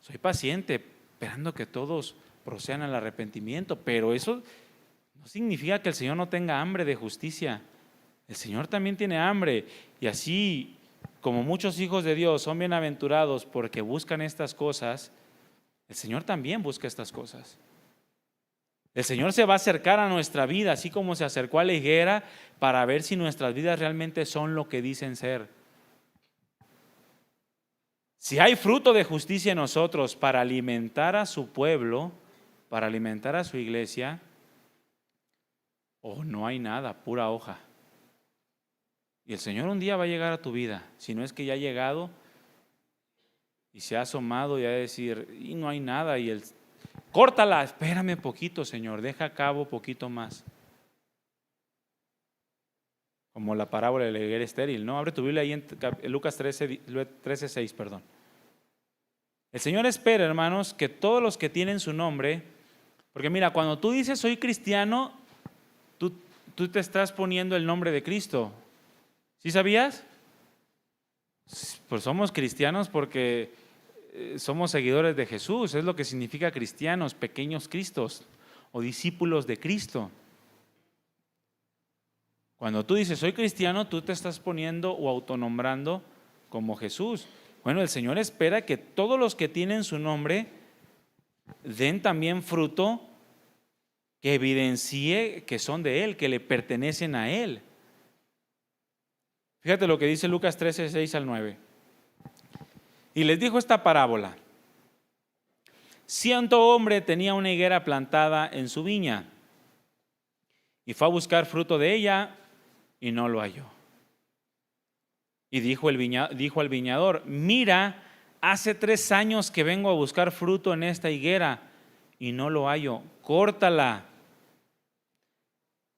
soy paciente, esperando que todos procedan al arrepentimiento, pero eso no significa que el Señor no tenga hambre de justicia. El Señor también tiene hambre, y así como muchos hijos de Dios son bienaventurados porque buscan estas cosas, el Señor también busca estas cosas. El Señor se va a acercar a nuestra vida, así como se acercó a la higuera, para ver si nuestras vidas realmente son lo que dicen ser. Si hay fruto de justicia en nosotros para alimentar a su pueblo, para alimentar a su iglesia, o no hay nada, pura hoja. Y el Señor un día va a llegar a tu vida, si no es que ya ha llegado y se ha asomado y ha de decir, y no hay nada, y él, córtala, espérame poquito, Señor, deja a cabo poquito más. Como la parábola de la higuera estéril, ¿no? Abre tu Biblia ahí en Lucas 13:6, perdón. El Señor espera, hermanos, que todos los que tienen su nombre, porque mira, cuando tú dices soy cristiano, tú te estás poniendo el nombre de Cristo. ¿Sí sabías? Pues somos cristianos porque somos seguidores de Jesús, es lo que significa cristianos, pequeños Cristos o discípulos de Cristo. Cuando tú dices soy cristiano, tú te estás poniendo o autonombrando como Jesús. Bueno, el Señor espera que todos los que tienen su nombre den también fruto que evidencie que son de Él, que le pertenecen a Él. Fíjate lo que dice Lucas 13, 6 al 9. Y les dijo esta parábola: cierto hombre tenía una higuera plantada en su viña y fue a buscar fruto de ella y no lo halló. Y dijo al viñador: mira, hace 3 años que vengo a buscar fruto en esta higuera y no lo hallo, córtala.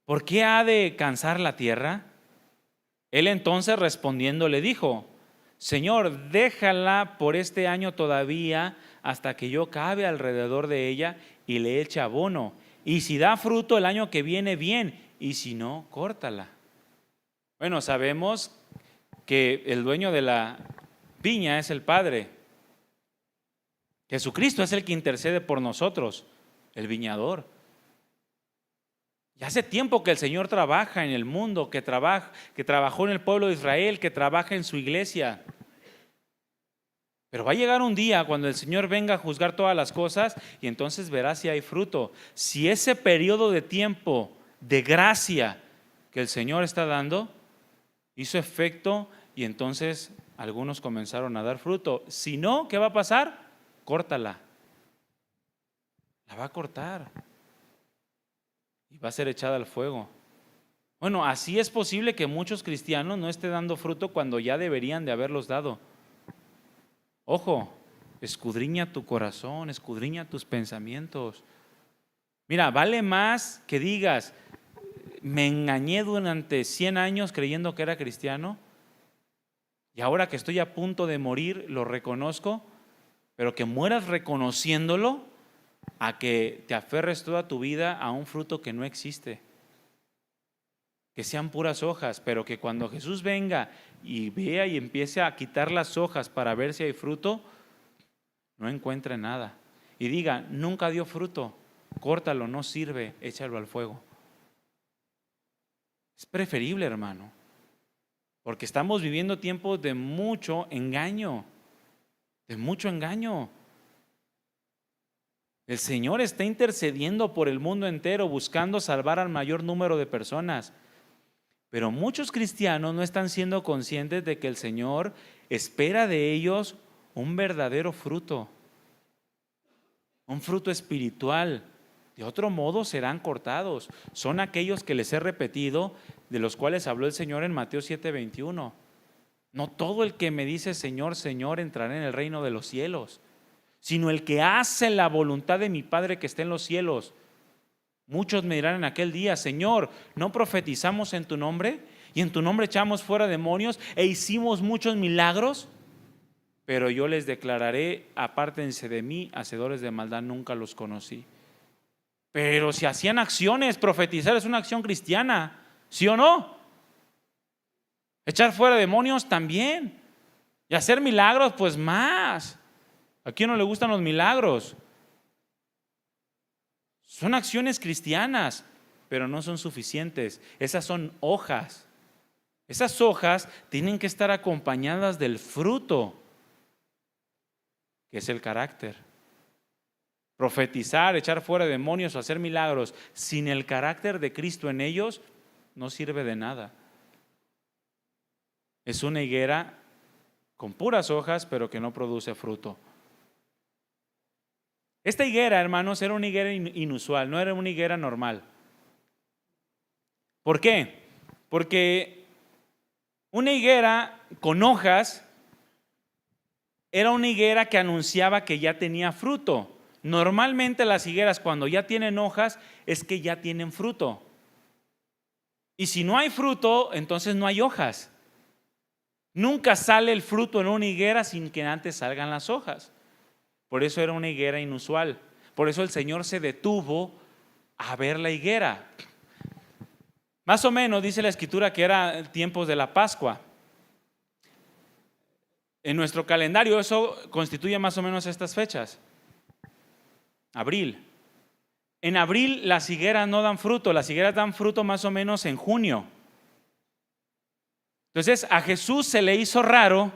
¿Por qué ha de cansar la tierra? Él entonces respondiendo le dijo: Señor, déjala por este año todavía, hasta que yo cabe alrededor de ella y le eche abono. Y si da fruto el año que viene, bien, y si no, córtala. Bueno, sabemos que el dueño de la viña es el Padre. Jesucristo es el que intercede por nosotros, el viñador. Y hace tiempo que el Señor trabaja en el mundo, que trabajó en el pueblo de Israel, que trabaja en su iglesia. Pero va a llegar un día cuando el Señor venga a juzgar todas las cosas y entonces verá si hay fruto. Si ese periodo de tiempo de gracia que el Señor está dando hizo efecto y entonces algunos comenzaron a dar fruto. Si no, ¿qué va a pasar? Córtala. La va a cortar y va a ser echada al fuego. Bueno, así es posible que muchos cristianos no estén dando fruto cuando ya deberían de haberlos dado. Ojo, escudriña tu corazón, escudriña tus pensamientos. Mira, vale más que digas: me engañé durante 100 años creyendo que era cristiano y ahora que estoy a punto de morir lo reconozco, pero que mueras reconociéndolo, a que te aferres toda tu vida a un fruto que no existe. Que sean puras hojas, pero que cuando Jesús venga y vea y empiece a quitar las hojas para ver si hay fruto, no encuentre nada. Y diga: nunca dio fruto, córtalo, no sirve, échalo al fuego. Es preferible, hermano, porque estamos viviendo tiempos de mucho engaño, de mucho engaño. El Señor está intercediendo por el mundo entero, buscando salvar al mayor número de personas. Pero muchos cristianos no están siendo conscientes de que el Señor espera de ellos un verdadero fruto, un fruto espiritual. De otro modo serán cortados. Son aquellos que les he repetido, de los cuales habló el Señor en Mateo 7:21. No todo el que me dice Señor, Señor entrará en el reino de los cielos, sino el que hace la voluntad de mi Padre que está en los cielos. Muchos me dirán en aquel día: Señor, ¿no profetizamos en tu nombre? Y en tu nombre echamos fuera demonios e hicimos muchos milagros. Pero yo les declararé: apártense de mí, hacedores de maldad, nunca los conocí. Pero si hacían acciones, profetizar es una acción cristiana, ¿sí o no? Echar fuera demonios también. Y hacer milagros, pues más. ¿A quién no le gustan los milagros? Son acciones cristianas, pero no son suficientes. Esas son hojas. Esas hojas tienen que estar acompañadas del fruto, que es el carácter. Profetizar, echar fuera demonios o hacer milagros sin el carácter de Cristo en ellos no sirve de nada. Es una higuera con puras hojas, pero que no produce fruto. Esta higuera, hermanos, era una higuera inusual, no era una higuera normal. ¿Por qué? Porque una higuera con hojas era una higuera que anunciaba que ya tenía fruto. Normalmente las higueras, cuando ya tienen hojas, es que ya tienen fruto. Y si no hay fruto, entonces no hay hojas. Nunca sale el fruto en una higuera sin que antes salgan las hojas. Por eso era una higuera inusual. Por eso el Señor se detuvo a ver la higuera. Más o menos dice la Escritura que era tiempos de la Pascua. En nuestro calendario eso constituye más o menos estas fechas. Abril. En abril las higueras no dan fruto, las higueras dan fruto más o menos en junio. Entonces a Jesús se le hizo raro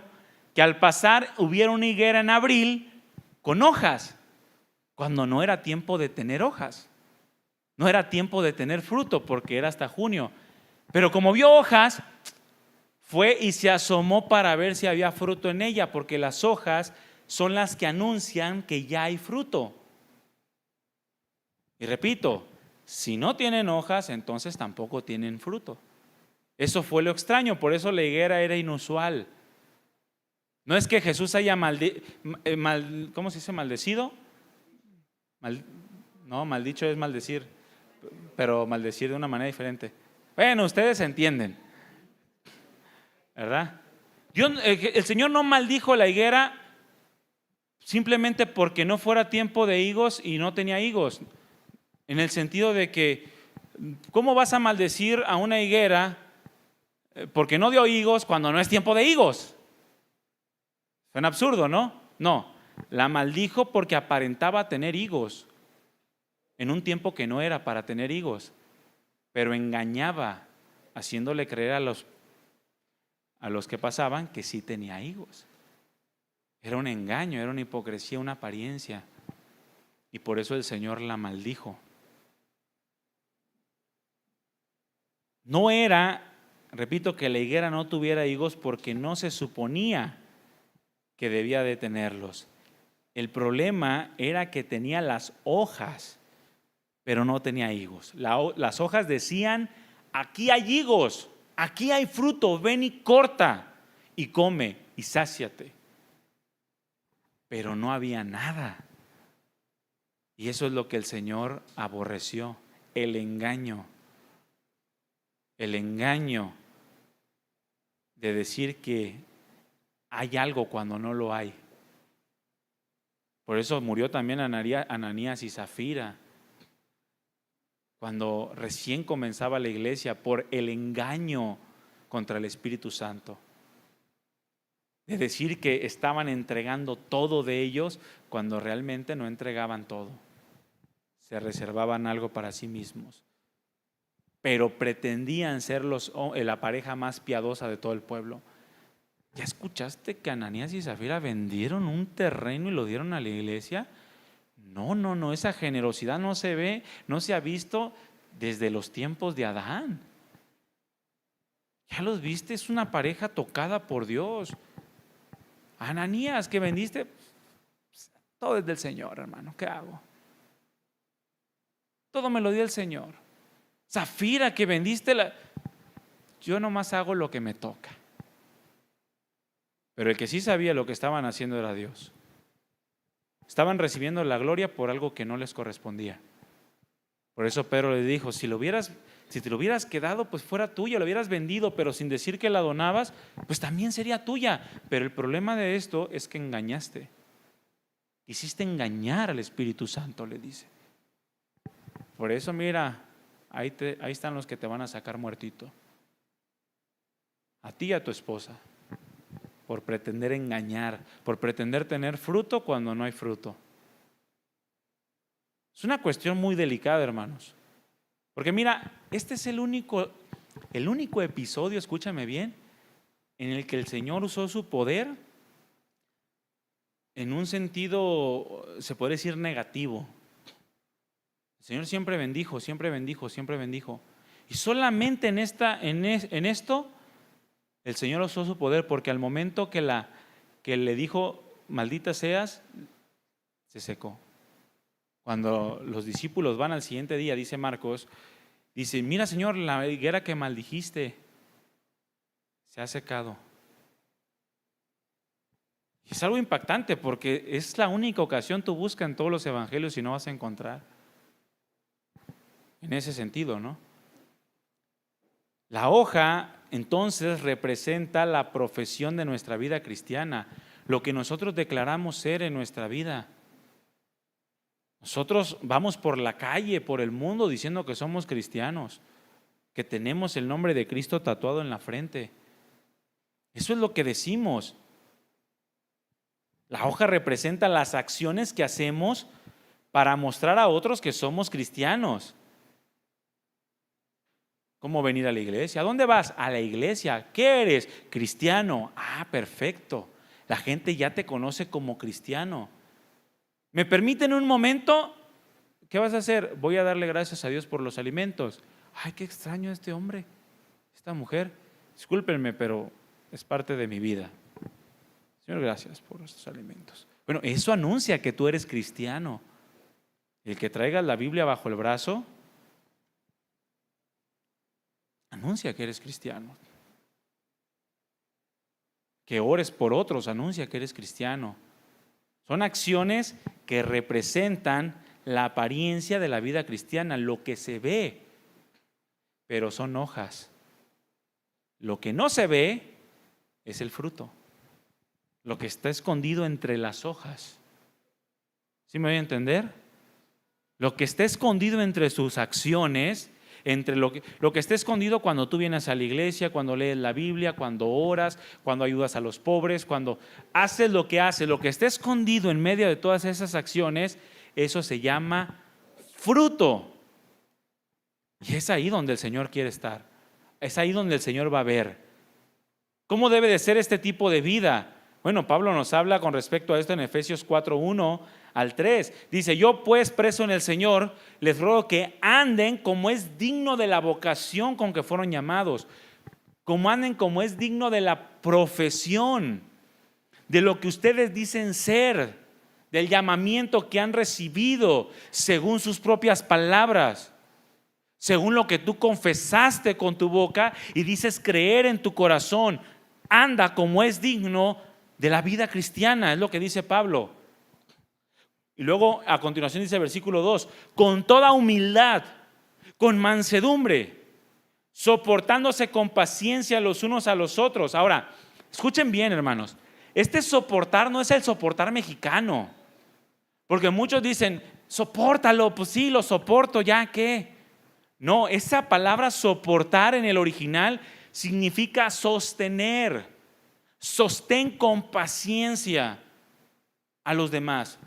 que al pasar hubiera una higuera en abril con hojas, cuando no era tiempo de tener hojas, no era tiempo de tener fruto porque era hasta junio. Pero como vio hojas, fue y se asomó para ver si había fruto en ella, porque las hojas son las que anuncian que ya hay fruto. Y repito, si no tienen hojas, entonces tampoco tienen fruto. Eso fue lo extraño, por eso la higuera era inusual. No es que Jesús haya ¿cómo se dice? Maldecido. No, maldicho es maldecir, pero maldecir de una manera diferente. Bueno, ustedes entienden, ¿verdad? El Señor no maldijo la higuera simplemente porque no fuera tiempo de higos y no tenía higos. En el sentido de que, ¿cómo vas a maldecir a una higuera porque no dio higos cuando no es tiempo de higos? Suena absurdo, ¿no? No, la maldijo porque aparentaba tener higos en un tiempo que no era para tener higos, pero engañaba, haciéndole creer a los que pasaban que sí tenía higos. Era un engaño, era una hipocresía, una apariencia, y por eso el Señor la maldijo. No era, repito, que la higuera no tuviera higos porque no se suponía que debía de tenerlos. El problema era que tenía las hojas, pero no tenía higos. Las hojas decían: aquí hay higos, aquí hay fruto, ven y corta y come y sáciate. Pero no había nada. Y eso es lo que el Señor aborreció, el engaño. El engaño de decir que hay algo cuando no lo hay. Por eso murió también Ananías y Zafira, cuando recién comenzaba la iglesia, por el engaño contra el Espíritu Santo. De decir que estaban entregando todo de ellos cuando realmente no entregaban todo. Se reservaban algo para sí mismos. Pero pretendían ser la pareja más piadosa de todo el pueblo. ¿Ya escuchaste que Ananías y Zafira vendieron un terreno y lo dieron a la iglesia? No, esa generosidad no se ve, no se ha visto desde los tiempos de Adán. ¿Ya los viste? Es una pareja tocada por Dios. Ananías, que vendiste, todo es del Señor, hermano, ¿qué hago? Todo me lo dio el Señor. Zafira, que vendiste yo nomás hago lo que me toca. Pero el que sí sabía lo que estaban haciendo era Dios. Estaban recibiendo la gloria por algo que no les correspondía. Por eso Pedro le dijo: si te lo hubieras quedado, pues fuera tuya, lo hubieras vendido, pero sin decir que la donabas, pues también sería tuya. Pero el problema de esto es que engañaste. Quisiste engañar al Espíritu Santo, le dice. Por eso, mira, ahí están los que te van a sacar muertito. A ti y a tu esposa. Por pretender engañar, por pretender tener fruto cuando no hay fruto. Es una cuestión muy delicada, hermanos. Porque mira, este es el único episodio, escúchame bien, en el que el Señor usó su poder en un sentido, se puede decir, negativo. El Señor siempre bendijo, siempre bendijo, siempre bendijo. Y solamente en esto el Señor usó su poder, porque al momento que le dijo maldita seas, se secó. Cuando los discípulos van al siguiente día, dice Marcos, dice: mira, Señor, la higuera que maldijiste se ha secado. Y es algo impactante, porque es la única ocasión, tú buscas en todos los evangelios y no vas a encontrar. En ese sentido, ¿no? La hoja entonces representa la profesión de nuestra vida cristiana, lo que nosotros declaramos ser en nuestra vida. Nosotros vamos por la calle, por el mundo, diciendo que somos cristianos, que tenemos el nombre de Cristo tatuado en la frente. Eso es lo que decimos. La hoja representa las acciones que hacemos para mostrar a otros que somos cristianos. ¿Cómo venir a la iglesia? ¿A dónde vas? A la iglesia. ¿Qué eres? Cristiano. Ah, perfecto. La gente ya te conoce como cristiano. ¿Me permiten un momento? ¿Qué vas a hacer? Voy a darle gracias a Dios por los alimentos. Ay, qué extraño este hombre, esta mujer. Discúlpenme, pero es parte de mi vida. Señor, gracias por estos alimentos. Bueno, eso anuncia que tú eres cristiano. El que traigas la Biblia bajo el brazo anuncia que eres cristiano. Que ores por otros anuncia que eres cristiano. Son acciones que representan la apariencia de la vida cristiana, lo que se ve, pero son hojas. Lo que no se ve es el fruto, lo que está escondido entre las hojas. ¿Sí me voy a entender? Lo que está escondido entre sus acciones, entre lo que está escondido cuando tú vienes a la iglesia, cuando lees la Biblia, cuando oras, cuando ayudas a los pobres, cuando haces, lo que está escondido en medio de todas esas acciones, eso se llama fruto. Y es ahí donde el Señor quiere estar. Es ahí donde el Señor va a ver. ¿Cómo debe de ser este tipo de vida? Bueno, Pablo nos habla con respecto a esto en Efesios 4:1 al 3. Dice: yo pues, preso en el Señor, les ruego que anden como es digno de la vocación con que fueron llamados, como anden como es digno de la profesión, de lo que ustedes dicen ser, del llamamiento que han recibido según sus propias palabras, según lo que tú confesaste con tu boca y dices creer en tu corazón. Anda como es digno de la vida cristiana, es lo que dice Pablo. Y luego a continuación dice el versículo 2: con toda humildad, con mansedumbre, soportándose con paciencia los unos a los otros. Ahora, escuchen bien, hermanos, este soportar no es el soportar mexicano, porque muchos dicen: sopórtalo. Pues sí, lo soporto, ¿ya qué? No, esa palabra soportar en el original significa sostener. Sostén con paciencia a los demás.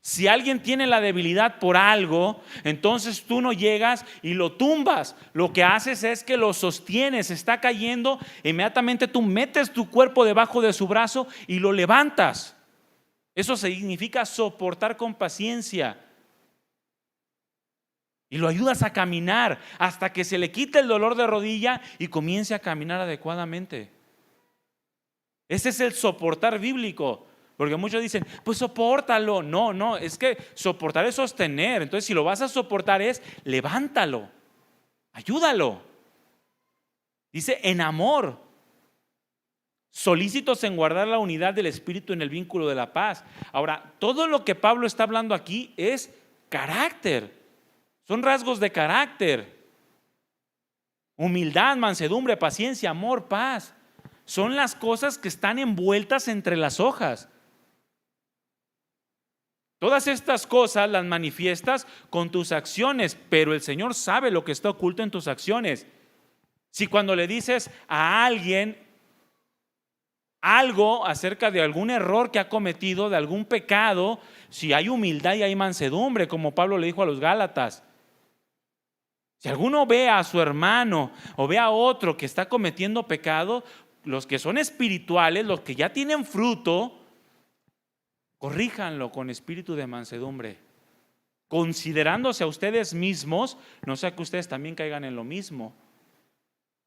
Si alguien tiene la debilidad por algo, entonces tú no llegas y lo tumbas. Lo que haces es que lo sostienes. Está cayendo, inmediatamente tú metes tu cuerpo debajo de su brazo y lo levantas. Eso significa soportar con paciencia. Y lo ayudas a caminar hasta que se le quite el dolor de rodilla y comience a caminar adecuadamente. Ese es el soportar bíblico. Porque muchos dicen: pues sopórtalo. No, es que soportar es sostener. Entonces, si lo vas a soportar es levántalo, ayúdalo. Dice: en amor, solícitos en guardar la unidad del espíritu en el vínculo de la paz. Ahora, todo lo que Pablo está hablando aquí es carácter. Son rasgos de carácter. Humildad, mansedumbre, paciencia, amor, paz. Son las cosas que están envueltas entre las hojas. Todas estas cosas las manifiestas con tus acciones, pero el Señor sabe lo que está oculto en tus acciones. Si cuando le dices a alguien algo acerca de algún error que ha cometido, de algún pecado, si hay humildad y hay mansedumbre, como Pablo le dijo a los Gálatas. Si alguno ve a su hermano o ve a otro que está cometiendo pecado, los que son espirituales, los que ya tienen fruto, corríjanlo con espíritu de mansedumbre, considerándose a ustedes mismos, no sea que ustedes también caigan en lo mismo.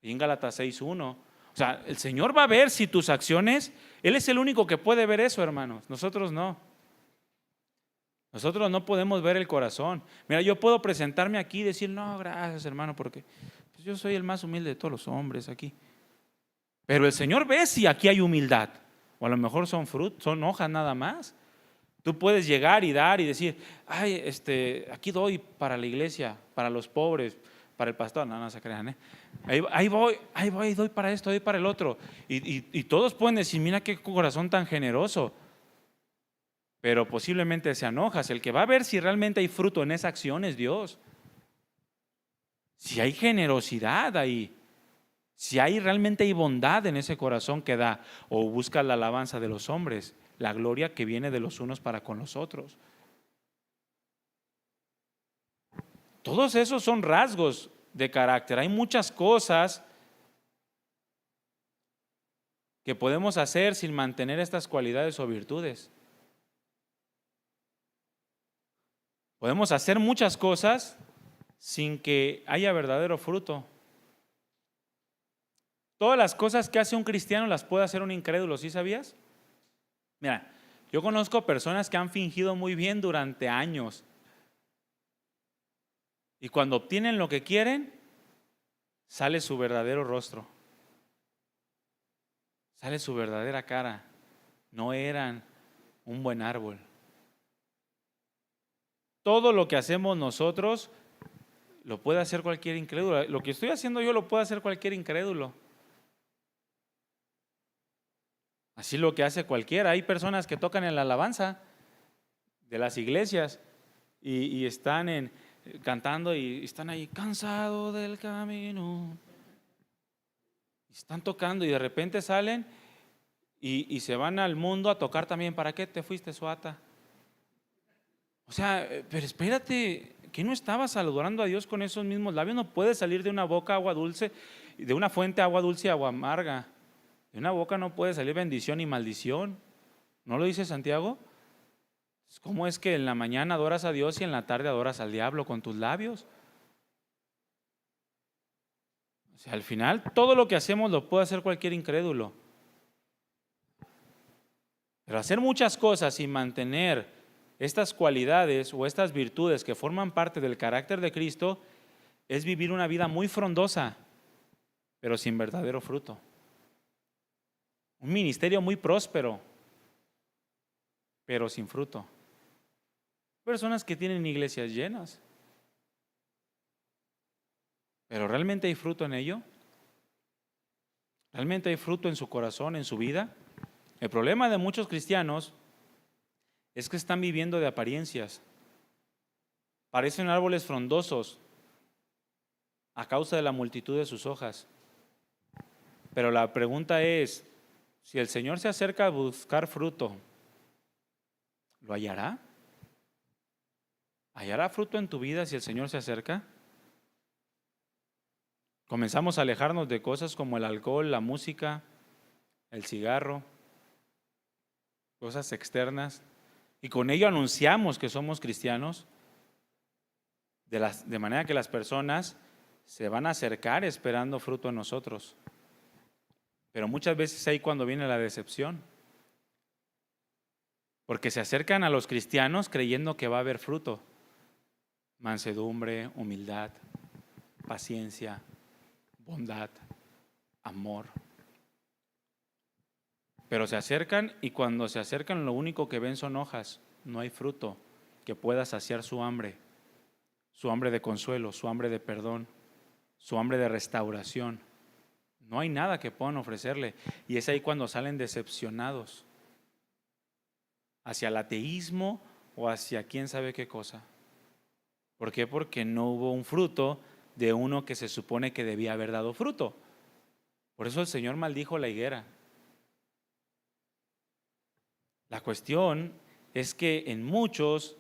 Y en Gálatas 6:1, o sea, el Señor va a ver si tus acciones, Él es el único que puede ver eso, hermanos. Nosotros no. Nosotros no podemos ver el corazón. Mira, yo puedo presentarme aquí y decir: no, gracias, hermano, porque pues yo soy el más humilde de todos los hombres aquí. Pero el Señor ve si aquí hay humildad, o a lo mejor son frutos, son hojas nada más. Tú puedes llegar y dar y decir: ay, aquí doy para la iglesia, para los pobres, para el pastor. No se crean, ahí voy, doy para esto, doy para el otro. Y todos pueden decir: mira qué corazón tan generoso. Pero posiblemente sean hojas. El que va a ver si realmente hay fruto en esa acción es Dios. Si hay generosidad ahí, si realmente hay bondad en ese corazón que da, o busca la alabanza de los hombres, la gloria que viene de los unos para con los otros. Todos esos son rasgos de carácter. Hay muchas cosas que podemos hacer sin mantener estas cualidades o virtudes. Podemos hacer muchas cosas sin que haya verdadero fruto. Todas las cosas que hace un cristiano las puede hacer un incrédulo, ¿sí sabías? Mira, yo conozco personas que han fingido muy bien durante años y cuando obtienen lo que quieren, sale su verdadero rostro, sale su verdadera cara. No eran un buen árbol. Todo lo que hacemos nosotros lo puede hacer cualquier incrédulo. Lo que estoy haciendo yo lo puede hacer cualquier incrédulo. Así lo que hace cualquiera. Hay personas que tocan en la alabanza de las iglesias y están cantando y están ahí, cansado del camino. Están tocando y de repente salen y se van al mundo a tocar también. ¿Para qué te fuiste, Suata? O sea, pero espérate, ¿que no estabas adorando a Dios con esos mismos labios? No puede salir de una boca agua dulce, de una fuente agua dulce y agua amarga. De una boca no puede salir bendición y maldición. ¿No lo dice Santiago? ¿Cómo es que en la mañana adoras a Dios y en la tarde adoras al diablo con tus labios? O sea, al final todo lo que hacemos lo puede hacer cualquier incrédulo. Pero hacer muchas cosas sin mantener estas cualidades o estas virtudes que forman parte del carácter de Cristo es vivir una vida muy frondosa, pero sin verdadero fruto. Un ministerio muy próspero, pero sin fruto. Personas que tienen iglesias llenas, pero ¿realmente hay fruto en ello? ¿Realmente hay fruto en su corazón, en su vida? El problema de muchos cristianos es que están viviendo de apariencias. Parecen árboles frondosos a causa de la multitud de sus hojas. Pero la pregunta es, si el Señor se acerca a buscar fruto, ¿lo hallará? ¿Hallará fruto en tu vida si el Señor se acerca? Comenzamos a alejarnos de cosas como el alcohol, la música, el cigarro, cosas externas, y con ello anunciamos que somos cristianos, de manera que las personas se van a acercar esperando fruto en nosotros. Pero muchas veces ahí cuando viene la decepción, porque se acercan a los cristianos creyendo que va a haber fruto: mansedumbre, humildad, paciencia, bondad, amor. Pero se acercan y cuando se acercan lo único que ven son hojas, no hay fruto que pueda saciar su hambre de consuelo, su hambre de perdón, su hambre de restauración. No hay nada que puedan ofrecerle y es ahí cuando salen decepcionados hacia el ateísmo o hacia quién sabe qué cosa. ¿Por qué? Porque no hubo un fruto de uno que se supone que debía haber dado fruto. Por eso el Señor maldijo la higuera. La cuestión es que en muchos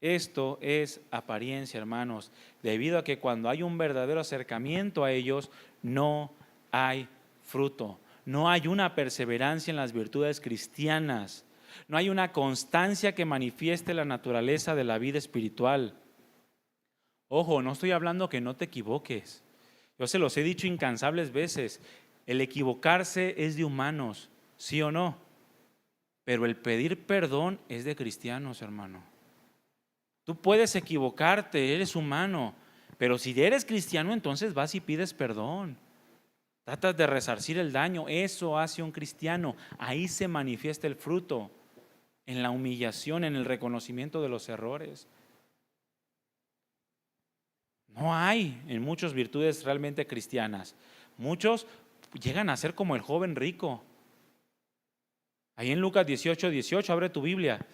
esto es apariencia, hermanos, debido a que cuando hay un verdadero acercamiento a ellos no hay fruto, no hay una perseverancia en las virtudes cristianas, no hay una constancia que manifieste la naturaleza de la vida espiritual. Ojo, no estoy hablando que no te equivoques. Yo se los he dicho incansables veces, el equivocarse es de humanos, ¿sí o no? Pero el pedir perdón es de cristianos, hermano. Tú puedes equivocarte, eres humano, pero si eres cristiano, entonces vas y pides perdón. Tratas de resarcir el daño, eso hace un cristiano. Ahí se manifiesta el fruto, en la humillación, en el reconocimiento de los errores. No hay en muchas virtudes realmente cristianas. Muchos llegan a ser como el joven rico. Ahí en Lucas 18:18, abre tu Biblia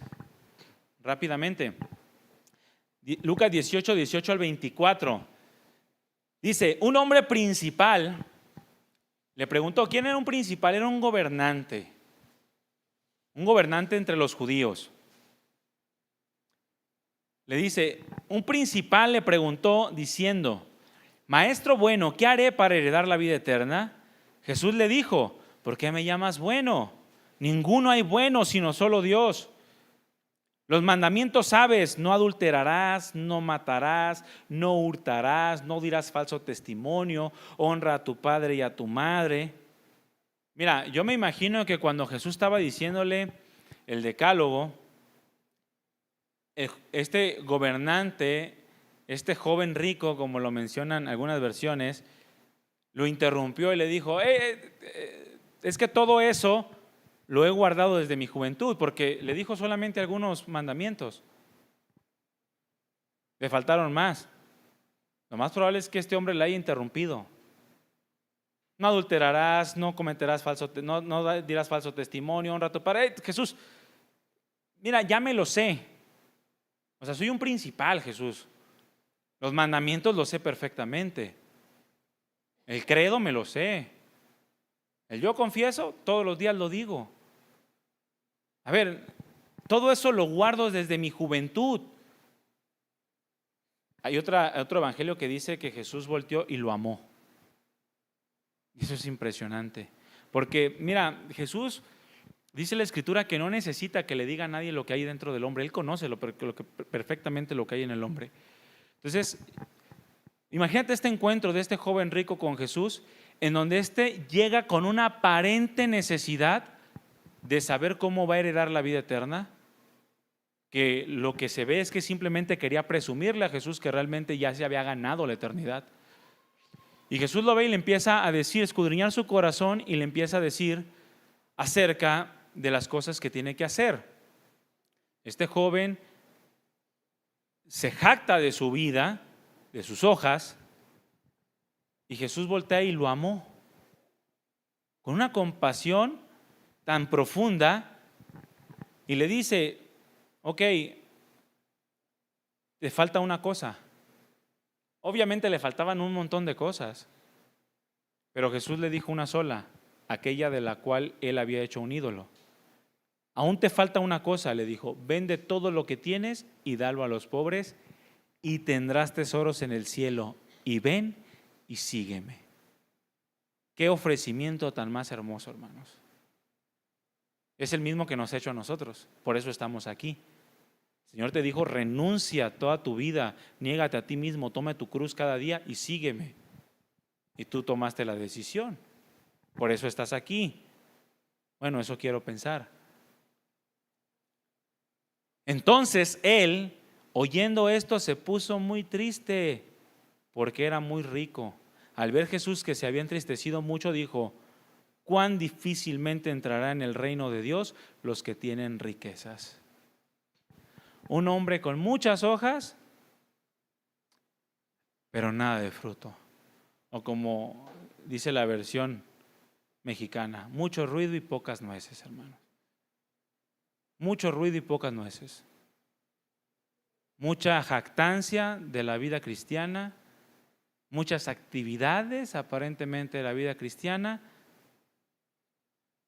rápidamente. Lucas 18:18 al 24. Dice, un hombre principal le preguntó, ¿quién era un principal? Era un gobernante entre los judíos. Le dice, un principal le preguntó diciendo, maestro bueno, ¿qué haré para heredar la vida eterna? Jesús le dijo, ¿por qué me llamas bueno? Ninguno hay bueno sino solo Dios. Los mandamientos sabes: no adulterarás, no matarás, no hurtarás, no dirás falso testimonio, honra a tu padre y a tu madre. Mira, yo me imagino que cuando Jesús estaba diciéndole el decálogo, este gobernante, este joven rico, como lo mencionan algunas versiones, lo interrumpió y le dijo: es que todo eso lo he guardado desde mi juventud, porque le dijo solamente algunos mandamientos. Le faltaron más. Lo más probable es que este hombre le haya interrumpido. No adulterarás, no cometerás no dirás falso testimonio, honra a tu padre. Jesús, mira, ya me lo sé. O sea, soy un principal, Jesús. Los mandamientos los sé perfectamente. El credo me lo sé. El yo confieso, todos los días lo digo. A ver, todo eso lo guardo desde mi juventud. Hay otro evangelio que dice que Jesús volteó y lo amó. Y eso es impresionante. Porque mira, Jesús, dice la Escritura, que no necesita que le diga a nadie lo que hay dentro del hombre. Él conoce perfectamente lo que hay en el hombre. Entonces, imagínate este encuentro de este joven rico con Jesús, en donde éste llega con una aparente necesidad de saber cómo va a heredar la vida eterna, que lo que se ve es que simplemente quería presumirle a Jesús que realmente ya se había ganado la eternidad. Y Jesús lo ve y le empieza a decir, escudriñar su corazón, y le empieza a decir acerca de las cosas que tiene que hacer. Este joven se jacta de su vida, de sus hojas, y Jesús voltea y lo amó con una compasión tan profunda y le dice: ok, te falta una cosa. Obviamente le faltaban un montón de cosas, pero Jesús le dijo una sola, aquella de la cual él había hecho un ídolo. Aún te falta una cosa, le dijo: vende todo lo que tienes y dalo a los pobres y tendrás tesoros en el cielo, y ven y sígueme. Qué ofrecimiento tan más hermoso, hermanos. Es el mismo que nos ha hecho a nosotros, por eso estamos aquí. El Señor te dijo: renuncia toda tu vida, niégate a ti mismo, toma tu cruz cada día y sígueme. Y tú tomaste la decisión, por eso estás aquí. Bueno, eso quiero pensar. Entonces él, oyendo esto, se puso muy triste, porque era muy rico. Al ver Jesús que se había entristecido mucho, dijo: cuán difícilmente entrará en el reino de Dios los que tienen riquezas. Un hombre con muchas hojas, pero nada de fruto. O como dice la versión mexicana, mucho ruido y pocas nueces, hermano. Mucho ruido y pocas nueces. Mucha jactancia de la vida cristiana, muchas actividades aparentemente de la vida cristiana,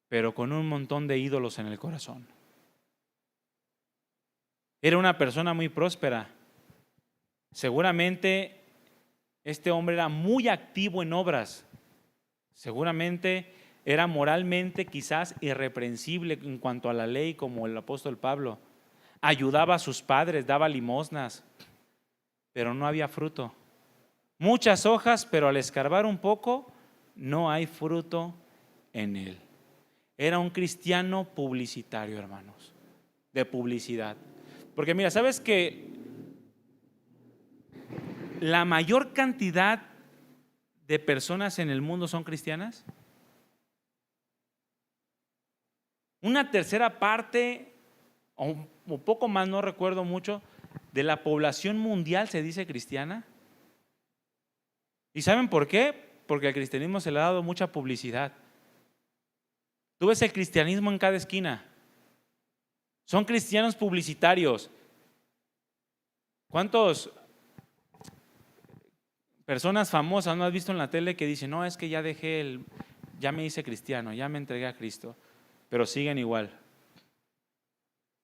pero con un montón de ídolos en el corazón. Era una persona muy próspera. Seguramente este hombre era muy activo en obras. Seguramente era moralmente quizás irreprensible en cuanto a la ley, como el apóstol Pablo. Ayudaba a sus padres, daba limosnas, pero no había fruto. Muchas hojas, pero al escarbar un poco, no hay fruto en él. Era un cristiano publicitario, hermanos, de publicidad. Porque mira, ¿sabes que la mayor cantidad de personas en el mundo son cristianas? Una tercera parte, o un poco más, no recuerdo mucho, de la población mundial se dice cristiana. ¿Y saben por qué? Porque al cristianismo se le ha dado mucha publicidad. Tú ves el cristianismo en cada esquina. Son cristianos publicitarios. ¿Cuántas personas famosas no has visto en la tele que dicen: no, es que ya me hice cristiano, ya me entregué a Cristo? Pero siguen igual.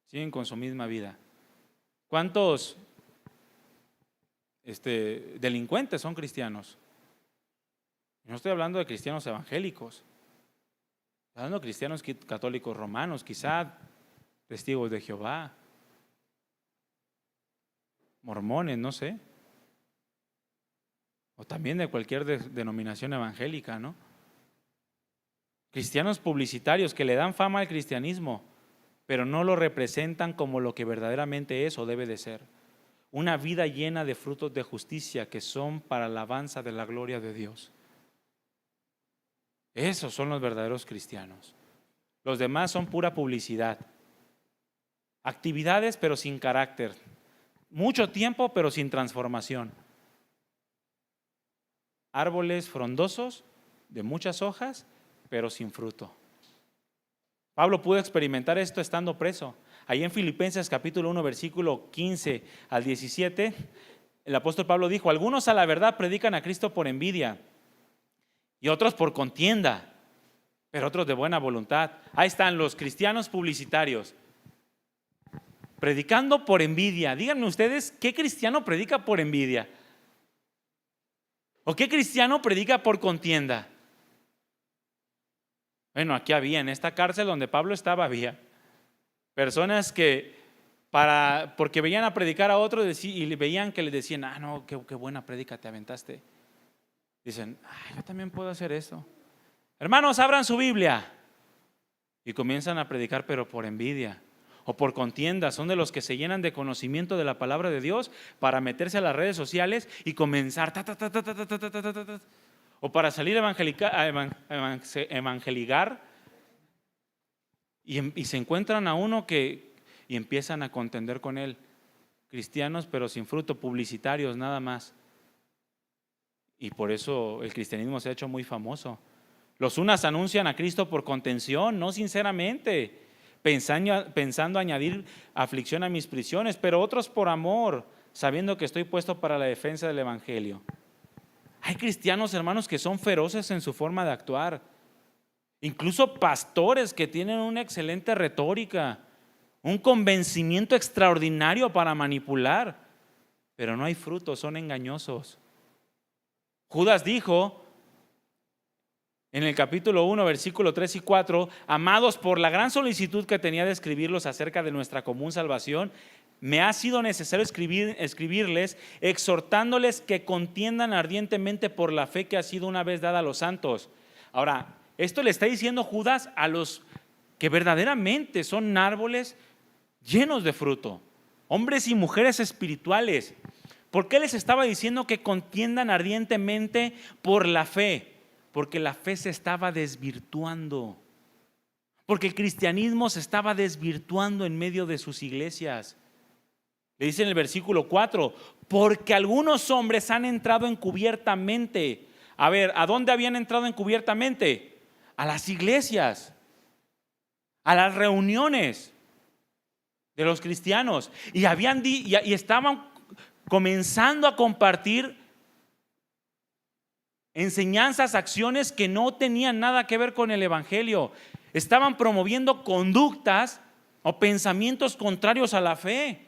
Siguen con su misma vida. ¿Cuántos delincuentes son cristianos? No estoy hablando de cristianos evangélicos. Hablando de cristianos católicos romanos, quizá testigos de Jehová, mormones, no sé, o también de cualquier denominación evangélica, ¿no? Cristianos publicitarios que le dan fama al cristianismo, pero no lo representan como lo que verdaderamente es o debe de ser. Una vida llena de frutos de justicia que son para la alabanza de la gloria de Dios. Esos son los verdaderos cristianos. Los demás son pura publicidad. Actividades pero sin carácter. Mucho tiempo pero sin transformación. Árboles frondosos de muchas hojas pero sin fruto. Pablo pudo experimentar esto estando preso. Ahí en Filipenses capítulo 1 versículo 15 al 17, el apóstol Pablo dijo: algunos a la verdad predican a Cristo por envidia y otros por contienda, pero otros de buena voluntad. Ahí están los cristianos publicitarios, predicando por envidia. Díganme ustedes, ¿qué cristiano predica por envidia? ¿O qué cristiano predica por contienda? Bueno, aquí había, en esta cárcel donde Pablo estaba, había personas que porque veían a predicar a otros y veían que les decían: ah, no, qué buena prédica te aventaste. Dicen: yo también puedo hacer eso. Hermanos, abran su Biblia. Y comienzan a predicar, pero por envidia o por contienda. Son de los que se llenan de conocimiento de la palabra de Dios para meterse a las redes sociales y comenzar o para salir a evangelizar y se encuentran a uno y empiezan a contender con él. Cristianos pero sin fruto, publicitarios nada más. Y por eso el cristianismo se ha hecho muy famoso. Los unos anuncian a Cristo por contención, no sinceramente, pensando añadir aflicción a mis prisiones, pero otros por amor, sabiendo que estoy puesto para la defensa del evangelio. Hay cristianos, hermanos, que son feroces en su forma de actuar. Incluso pastores que tienen una excelente retórica, un convencimiento extraordinario para manipular, pero no hay fruto, son engañosos. Judas dijo en el capítulo 1, versículo 3 y 4: amados, por la gran solicitud que tenía de escribirlos acerca de nuestra común salvación, me ha sido necesario escribirles, exhortándoles que contiendan ardientemente por la fe que ha sido una vez dada a los santos. Ahora, esto le está diciendo Judas a los que verdaderamente son árboles llenos de fruto, hombres y mujeres espirituales. ¿Por qué les estaba diciendo que contiendan ardientemente por la fe? Porque la fe se estaba desvirtuando, porque el cristianismo se estaba desvirtuando en medio de sus iglesias. Le dice en el versículo 4: porque algunos hombres han entrado encubiertamente. A ver, ¿a dónde habían entrado encubiertamente? A las iglesias, a las reuniones de los cristianos, y estaban comenzando a compartir enseñanzas, acciones que no tenían nada que ver con el evangelio. Estaban promoviendo conductas o pensamientos contrarios a la fe,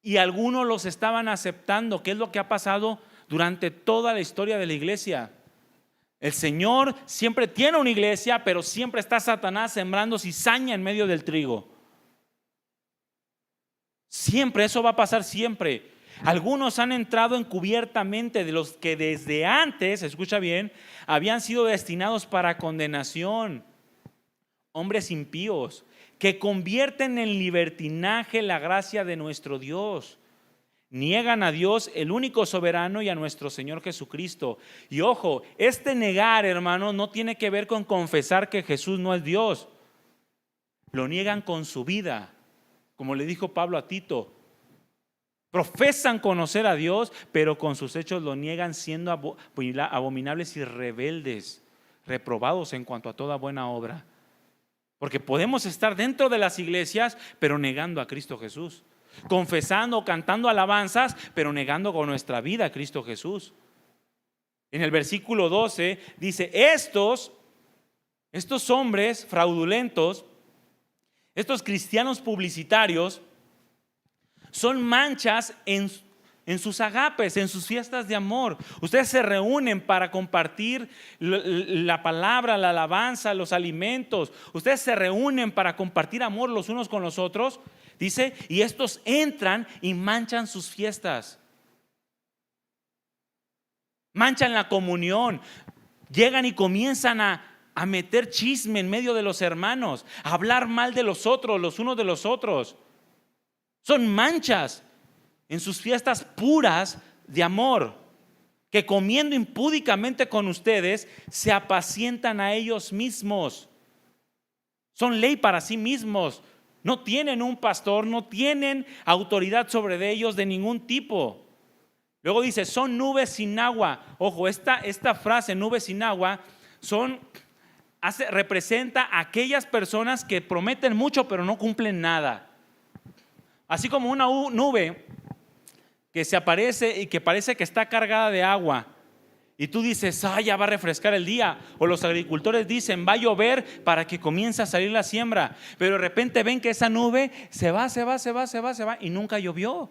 y algunos los estaban aceptando. ¿Qué es lo que ha pasado durante toda la historia de la iglesia? El Señor siempre tiene una iglesia, pero siempre está Satanás sembrando cizaña en medio del trigo. Siempre, eso va a pasar siempre. Algunos han entrado encubiertamente, de los que desde antes, escucha bien, habían sido destinados para condenación. Hombres impíos que convierten en libertinaje la gracia de nuestro Dios. Niegan a Dios, el único soberano, y a nuestro Señor Jesucristo. Y ojo, este negar, hermano, no tiene que ver con confesar que Jesús no es Dios. Lo niegan con su vida, como le dijo Pablo a Tito. Profesan conocer a Dios, pero con sus hechos lo niegan, siendo abominables y rebeldes, reprobados en cuanto a toda buena obra. Porque podemos estar dentro de las iglesias, pero negando a Cristo Jesús. Confesando, cantando alabanzas, pero negando con nuestra vida a Cristo Jesús. En el versículo 12 dice: estos hombres fraudulentos, estos cristianos publicitarios, son manchas en sus agapes, en sus fiestas de amor. Ustedes se reúnen para compartir la palabra, la alabanza, los alimentos. Ustedes se reúnen para compartir amor los unos con los otros. Dice, y estos entran y manchan sus fiestas. Manchan la comunión. Llegan y comienzan a meter chisme en medio de los hermanos, a hablar mal de los otros, los unos de los otros. Son manchas en sus fiestas puras de amor, que comiendo impúdicamente con ustedes, se apacientan a ellos mismos. Son ley para sí mismos. No tienen un pastor, no tienen autoridad sobre ellos de ningún tipo. Luego dice, son nubes sin agua. Ojo, esta frase, nubes sin agua, representa a aquellas personas que prometen mucho pero no cumplen nada. Así como una nube que se aparece y que parece que está cargada de agua, y tú dices, ya va a refrescar el día, o los agricultores dicen, va a llover para que comience a salir la siembra, pero de repente ven que esa nube se va y nunca llovió,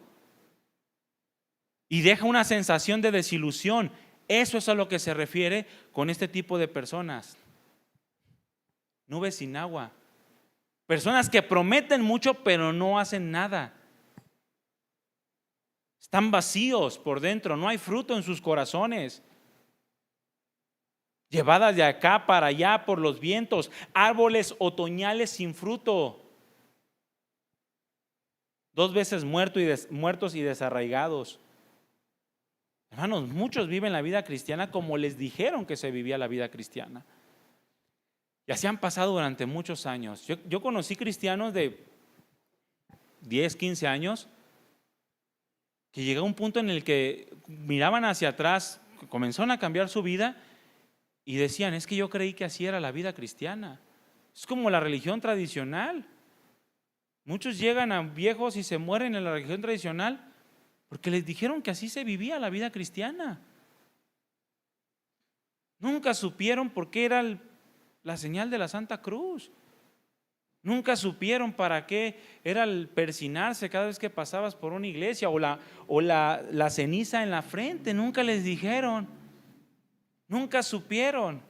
y deja una sensación de desilusión. Eso es a lo que se refiere con este tipo de personas. Nubes sin agua. Personas que prometen mucho pero no hacen nada. Están vacíos por dentro, no hay fruto en sus corazones. Llevadas de acá para allá por los vientos, árboles otoñales sin fruto. 2 veces muertos y desarraigados. Hermanos, muchos viven la vida cristiana como les dijeron que se vivía la vida cristiana. Y así han pasado durante muchos años. Yo conocí cristianos de 10, 15 años que llegó a un punto en el que miraban hacia atrás, comenzaron a cambiar su vida y decían, es que yo creí que así era la vida cristiana. Es como la religión tradicional. Muchos llegan a viejos y se mueren en la religión tradicional porque les dijeron que así se vivía la vida cristiana. Nunca supieron por qué era la señal de la Santa Cruz. Nunca supieron para qué era el persinarse cada vez que pasabas por una iglesia, o la ceniza en la frente. Nunca les dijeron. Nunca supieron.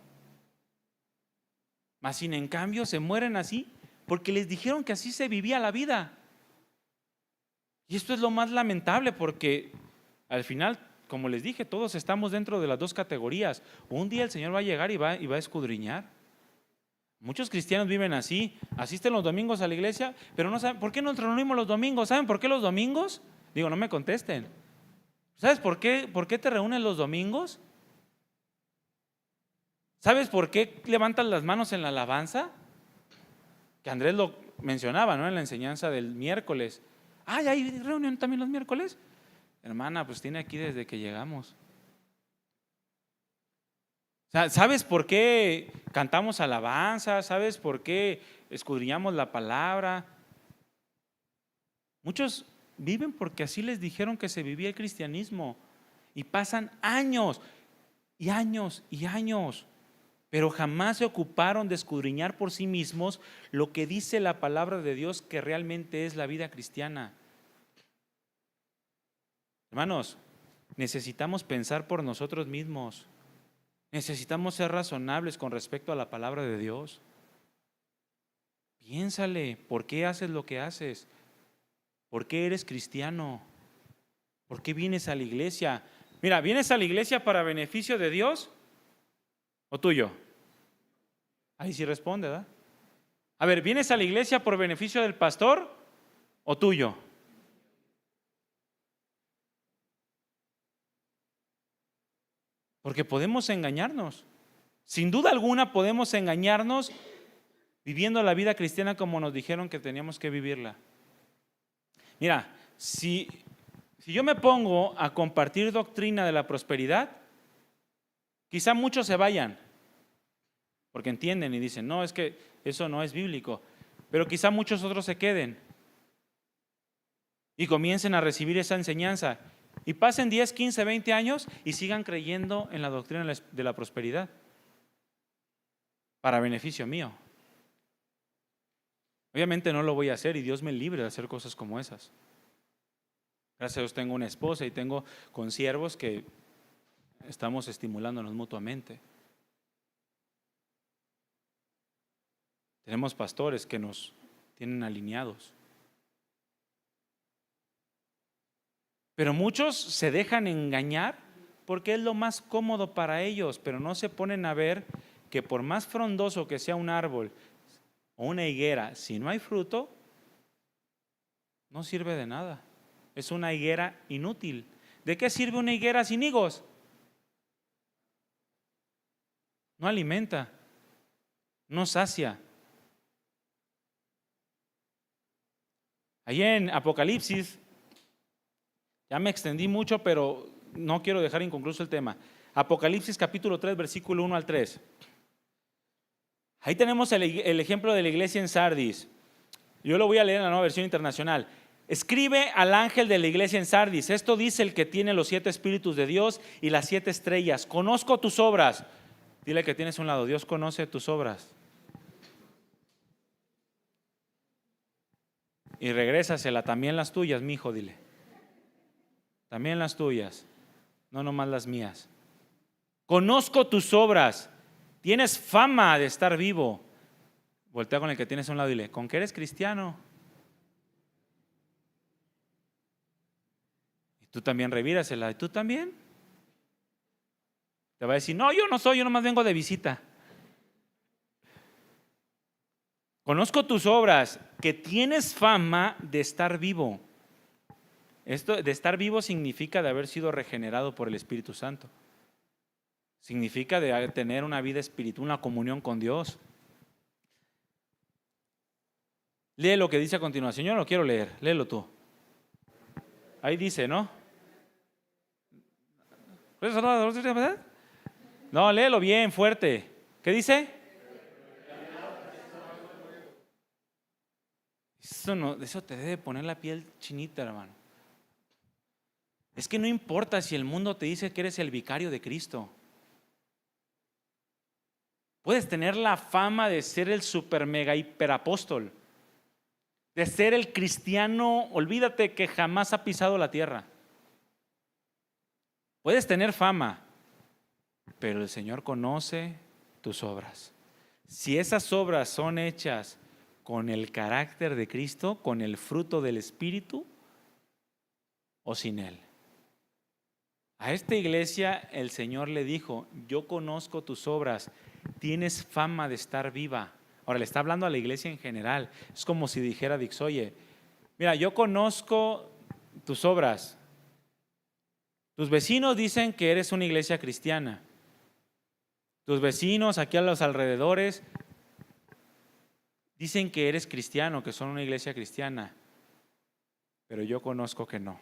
Mas sin en cambio se mueren así porque les dijeron que así se vivía la vida. Y esto es lo más lamentable, porque al final, como les dije, todos estamos dentro de las dos categorías. Un día el Señor va a llegar y va a escudriñar. Muchos cristianos viven así, asisten los domingos a la iglesia, pero no saben por qué nos reunimos los domingos. ¿Saben por qué los domingos? Digo, no me contesten. ¿Sabes por qué te reúnes los domingos? ¿Sabes por qué levantas las manos en la alabanza? Que Andrés lo mencionaba, ¿no? En la enseñanza del miércoles. ¿Hay reunión también los miércoles? Hermana, pues tiene aquí desde que llegamos. ¿Sabes por qué cantamos alabanza? ¿Sabes por qué escudriñamos la palabra? Muchos viven porque así les dijeron que se vivía el cristianismo, y pasan años y años y años, pero jamás se ocuparon de escudriñar por sí mismos lo que dice la palabra de Dios que realmente es la vida cristiana. Hermanos, necesitamos pensar por nosotros mismos. Necesitamos ser razonables con respecto a la palabra de Dios. Piénsale, ¿por qué haces lo que haces? ¿Por qué eres cristiano? ¿Por qué vienes a la iglesia? Mira, ¿vienes a la iglesia para beneficio de Dios o tuyo? Ahí sí responde, ¿verdad? A ver, ¿vienes a la iglesia por beneficio del pastor o tuyo? Porque podemos engañarnos. Sin duda alguna podemos engañarnos viviendo la vida cristiana como nos dijeron que teníamos que vivirla. Mira, si yo me pongo a compartir doctrina de la prosperidad, quizá muchos se vayan, porque entienden y dicen, no, es que eso no es bíblico. Pero quizá muchos otros se queden y comiencen a recibir esa enseñanza. Y pasen 10, 15, 20 años y sigan creyendo en la doctrina de la prosperidad para beneficio mío. Obviamente no lo voy a hacer, y Dios me libre de hacer cosas como esas. Gracias a Dios tengo una esposa y tengo consiervos que estamos estimulándonos mutuamente. Tenemos pastores que nos tienen alineados. Pero muchos se dejan engañar porque es lo más cómodo para ellos, pero no se ponen a ver que por más frondoso que sea un árbol o una higuera, si no hay fruto, no sirve de nada. Es una higuera inútil. ¿De qué sirve una higuera sin higos? No alimenta, no sacia. Allí en Apocalipsis, ya me extendí mucho, pero no quiero dejar inconcluso el tema. Apocalipsis capítulo 3, versículo 1 al 3. Ahí tenemos el ejemplo de la iglesia en Sardis. Yo lo voy a leer en la Nueva Versión Internacional. Escribe al ángel de la iglesia en Sardis: esto dice el que tiene los 7 espíritus de Dios y las 7 estrellas. Conozco tus obras. Dile que tienes a un lado: Dios conoce tus obras. Y regrésasela, también las tuyas, mi hijo, dile. También las tuyas, no nomás las mías. Conozco tus obras. Tienes fama de estar vivo. Voltea con el que tienes a un lado y dile: ¿con qué eres cristiano? Y tú también revírasela. ¿Y tú también? Te va a decir: no, yo no soy, yo nomás vengo de visita. Conozco tus obras, que tienes fama de estar vivo. Esto de estar vivo significa de haber sido regenerado por el Espíritu Santo. Significa de tener una vida espiritual, una comunión con Dios. Lee lo que dice a continuación. Yo no lo quiero leer, léelo tú. Ahí dice, ¿no? No, léelo bien, fuerte. ¿Qué dice? Eso te debe poner la piel chinita, hermano. Es que no importa si el mundo te dice que eres el vicario de Cristo. Puedes tener la fama de ser el super mega hiperapóstol, de ser el cristiano, olvídate, que jamás ha pisado la tierra. Puedes tener fama, pero el Señor conoce tus obras. Si esas obras son hechas con el carácter de Cristo, con el fruto del Espíritu, o sin Él. A esta iglesia el Señor le dijo: yo conozco tus obras, tienes fama de estar viva. Ahora le está hablando a la iglesia en general. Es como si dijera Dix: oye, mira, yo conozco tus obras. Tus vecinos dicen que eres una iglesia cristiana. Tus vecinos aquí a los alrededores dicen que eres cristiano, que son una iglesia cristiana. Pero yo conozco que no.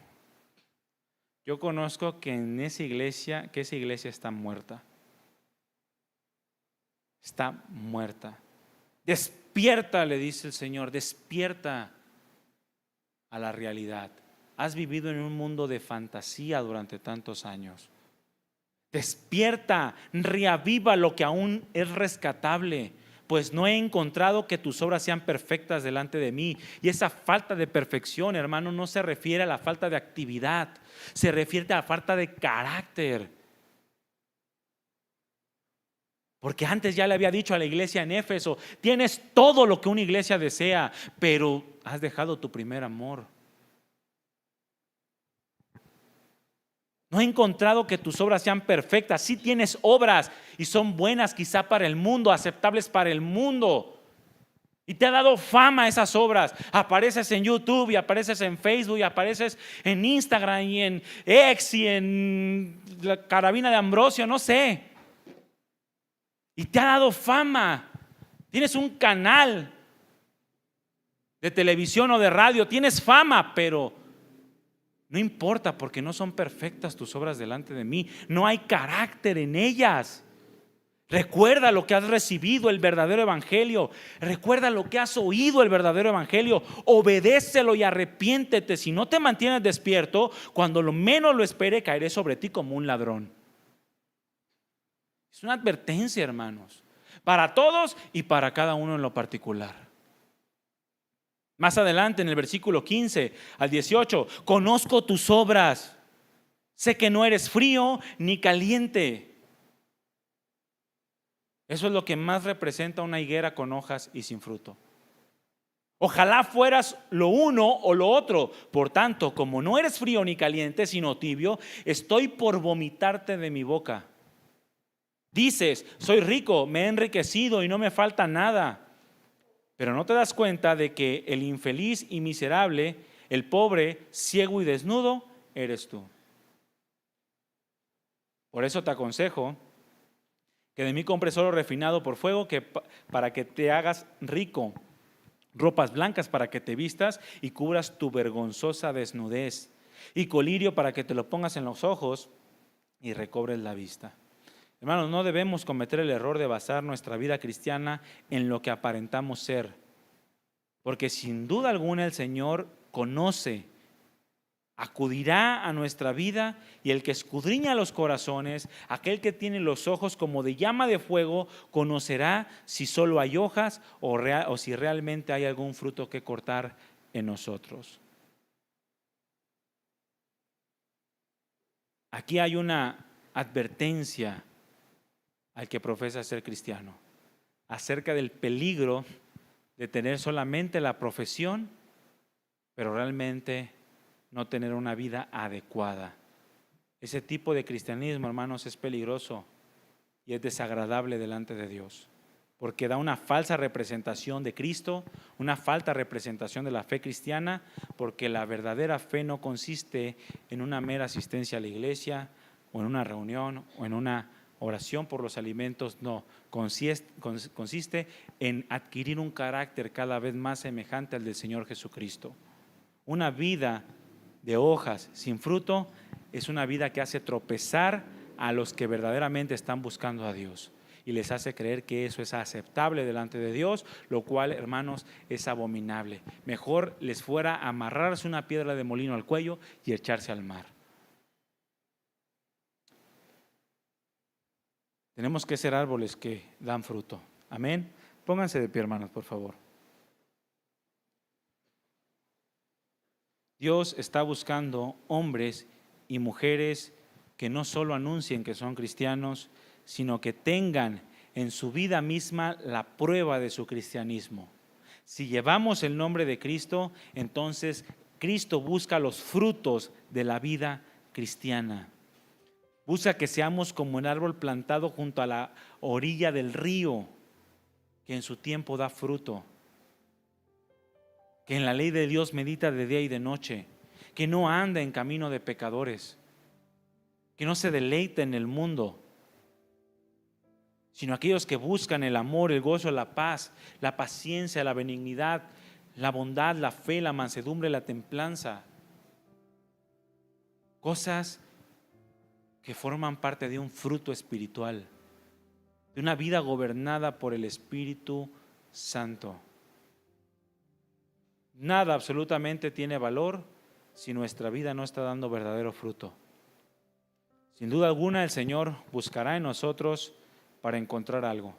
Yo conozco que en esa iglesia está muerta. Está muerta. Despierta, le dice el Señor, despierta a la realidad. Has vivido en un mundo de fantasía durante tantos años. Despierta, reaviva lo que aún es rescatable, pues no he encontrado que tus obras sean perfectas delante de mí. Y esa falta de perfección, hermano, no se refiere a la falta de actividad, se refiere a la falta de carácter. Porque antes ya le había dicho a la iglesia en Éfeso: tienes todo lo que una iglesia desea, pero has dejado tu primer amor. No he encontrado que tus obras sean perfectas. Sí tienes obras y son buenas quizá para el mundo, aceptables para el mundo. Y te ha dado fama esas obras. Apareces en YouTube y apareces en Facebook y apareces en Instagram y en X y en la carabina de Ambrosio, no sé. Y te ha dado fama. Tienes un canal de televisión o de radio, tienes fama, pero no importa, porque no son perfectas tus obras delante de mí. No hay carácter en ellas. Recuerda lo que has recibido, el verdadero evangelio. Recuerda lo que has oído, el verdadero evangelio. Obedécelo y arrepiéntete. Si no te mantienes despierto, cuando lo menos lo espere, caeré sobre ti como un ladrón. Es una advertencia, hermanos, para todos y para cada uno en lo particular. Más adelante en el versículo 15 al 18, conozco tus obras, sé que no eres frío ni caliente. Eso es lo que más representa una higuera con hojas y sin fruto. Ojalá fueras lo uno o lo otro. Por tanto, como no eres frío ni caliente, sino tibio, estoy por vomitarte de mi boca. Dices, soy rico, me he enriquecido y no me falta nada. Pero no te das cuenta de que el infeliz y miserable, el pobre, ciego y desnudo, eres tú. Por eso te aconsejo que de mí compres oro refinado por fuego, para que te hagas rico, ropas blancas para que te vistas y cubras tu vergonzosa desnudez, y colirio para que te lo pongas en los ojos y recobres la vista. Hermanos, no debemos cometer el error de basar nuestra vida cristiana en lo que aparentamos ser, porque sin duda alguna el Señor conoce, acudirá a nuestra vida, y el que escudriña los corazones, aquel que tiene los ojos como de llama de fuego, conocerá si solo hay hojas o si realmente hay algún fruto que cortar en nosotros. Aquí hay una advertencia al que profesa ser cristiano acerca del peligro de tener solamente la profesión, pero realmente no tener una vida adecuada. Ese tipo de cristianismo, hermanos, es peligroso y es desagradable delante de Dios, porque da una falsa representación de Cristo, una falsa representación de la fe cristiana, porque la verdadera fe no consiste en una mera asistencia a la iglesia, o en una reunión, o en una oración por los alimentos. No, consiste en adquirir un carácter cada vez más semejante al del Señor Jesucristo. Una vida de hojas sin fruto es una vida que hace tropezar a los que verdaderamente están buscando a Dios, y les hace creer que eso es aceptable delante de Dios, lo cual, hermanos, es abominable. Mejor les fuera amarrarse una piedra de molino al cuello y echarse al mar. Tenemos que ser árboles que dan fruto. Amén. Pónganse de pie, hermanos, por favor. Dios está buscando hombres y mujeres que no solo anuncien que son cristianos, sino que tengan en su vida misma la prueba de su cristianismo. Si llevamos el nombre de Cristo, entonces Cristo busca los frutos de la vida cristiana. Busca que seamos como un árbol plantado junto a la orilla del río, que en su tiempo da fruto, que en la ley de Dios medita de día y de noche, que no anda en camino de pecadores, que no se deleita en el mundo, sino aquellos que buscan el amor, el gozo, la paz, la paciencia, la benignidad, la bondad, la fe, la mansedumbre, la templanza. Cosas que forman parte de un fruto espiritual, de una vida gobernada por el Espíritu Santo. Nada absolutamente tiene valor si nuestra vida no está dando verdadero fruto. Sin duda alguna, el Señor buscará en nosotros para encontrar algo.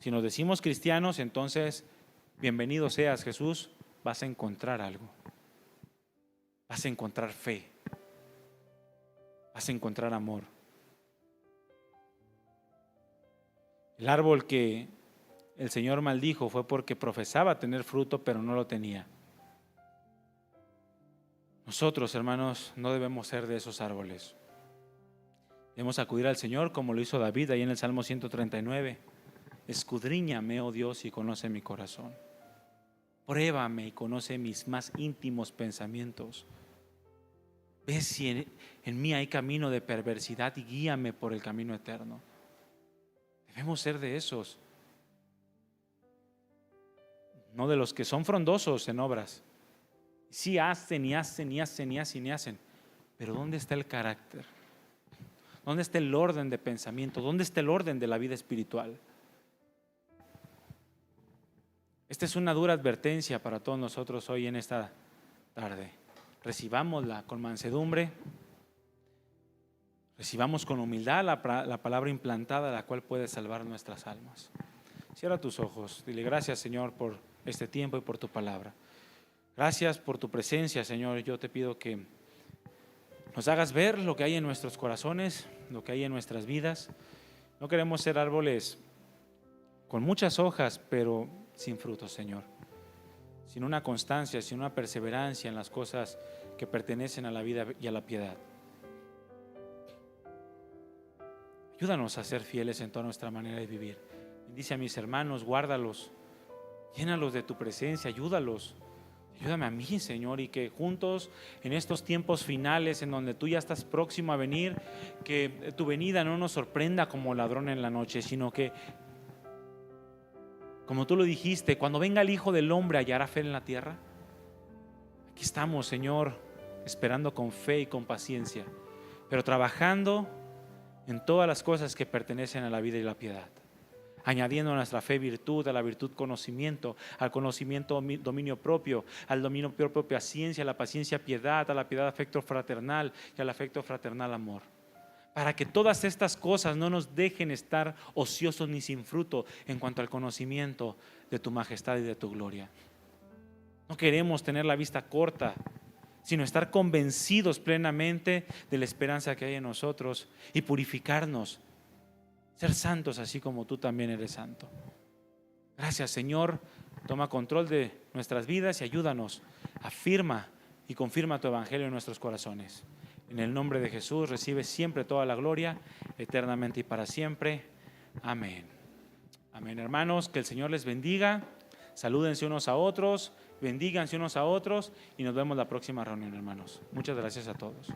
Si nos decimos cristianos, entonces, bienvenido seas, Jesús, vas a encontrar algo. Vas a encontrar fe. Vas a encontrar amor. El árbol que el Señor maldijo fue porque profesaba tener fruto, pero no lo tenía. Nosotros, hermanos, no debemos ser de esos árboles. Debemos acudir al Señor como lo hizo David ahí en el Salmo 139. Escudriñame, oh Dios, y conoce mi corazón. Pruébame y conoce mis más íntimos pensamientos. Ve si en mí hay camino de perversidad y guíame por el camino eterno. Debemos ser de esos, no de los que son frondosos en obras. Sí hacen y hacen y hacen y hacen y hacen, pero ¿dónde está el carácter? ¿Dónde está el orden de pensamiento? ¿Dónde está el orden de la vida espiritual? Esta es una dura advertencia para todos nosotros hoy en esta tarde. Recibámosla con mansedumbre, recibamos con humildad la palabra implantada, la cual puede salvar nuestras almas. Cierra tus ojos, dile gracias, Señor, por este tiempo y por tu palabra. Gracias por tu presencia, Señor. Yo te pido que nos hagas ver lo que hay en nuestros corazones, lo que hay en nuestras vidas. No queremos ser árboles con muchas hojas, pero sin frutos, Señor. Sin una constancia, sin una perseverancia en las cosas que pertenecen a la vida y a la piedad. Ayúdanos a ser fieles en toda nuestra manera de vivir. Bendice a mis hermanos, guárdalos, llénalos de tu presencia, ayúdalos. Ayúdame a mí, Señor, y que juntos en estos tiempos finales en donde tú ya estás próximo a venir, que tu venida no nos sorprenda como ladrón en la noche, sino que, como tú lo dijiste, cuando venga el Hijo del Hombre, ¿hallará fe en la tierra? Aquí estamos, Señor, esperando con fe y con paciencia, pero trabajando en todas las cosas que pertenecen a la vida y la piedad. Añadiendo a nuestra fe virtud, a la virtud conocimiento, al conocimiento dominio propio, al dominio propio paciencia, a la paciencia piedad, a la piedad afecto fraternal y al afecto fraternal amor. Para que todas estas cosas no nos dejen estar ociosos ni sin fruto en cuanto al conocimiento de tu majestad y de tu gloria. No queremos tener la vista corta, sino estar convencidos plenamente de la esperanza que hay en nosotros y purificarnos. Ser santos así como tú también eres santo. Gracias, Señor. Toma control de nuestras vidas y ayúdanos. Afirma y confirma tu evangelio en nuestros corazones. En el nombre de Jesús recibe siempre toda la gloria, eternamente y para siempre. Amén. Amén, hermanos. Que el Señor les bendiga. Salúdense unos a otros, bendíganse unos a otros y nos vemos la próxima reunión, hermanos. Muchas gracias a todos.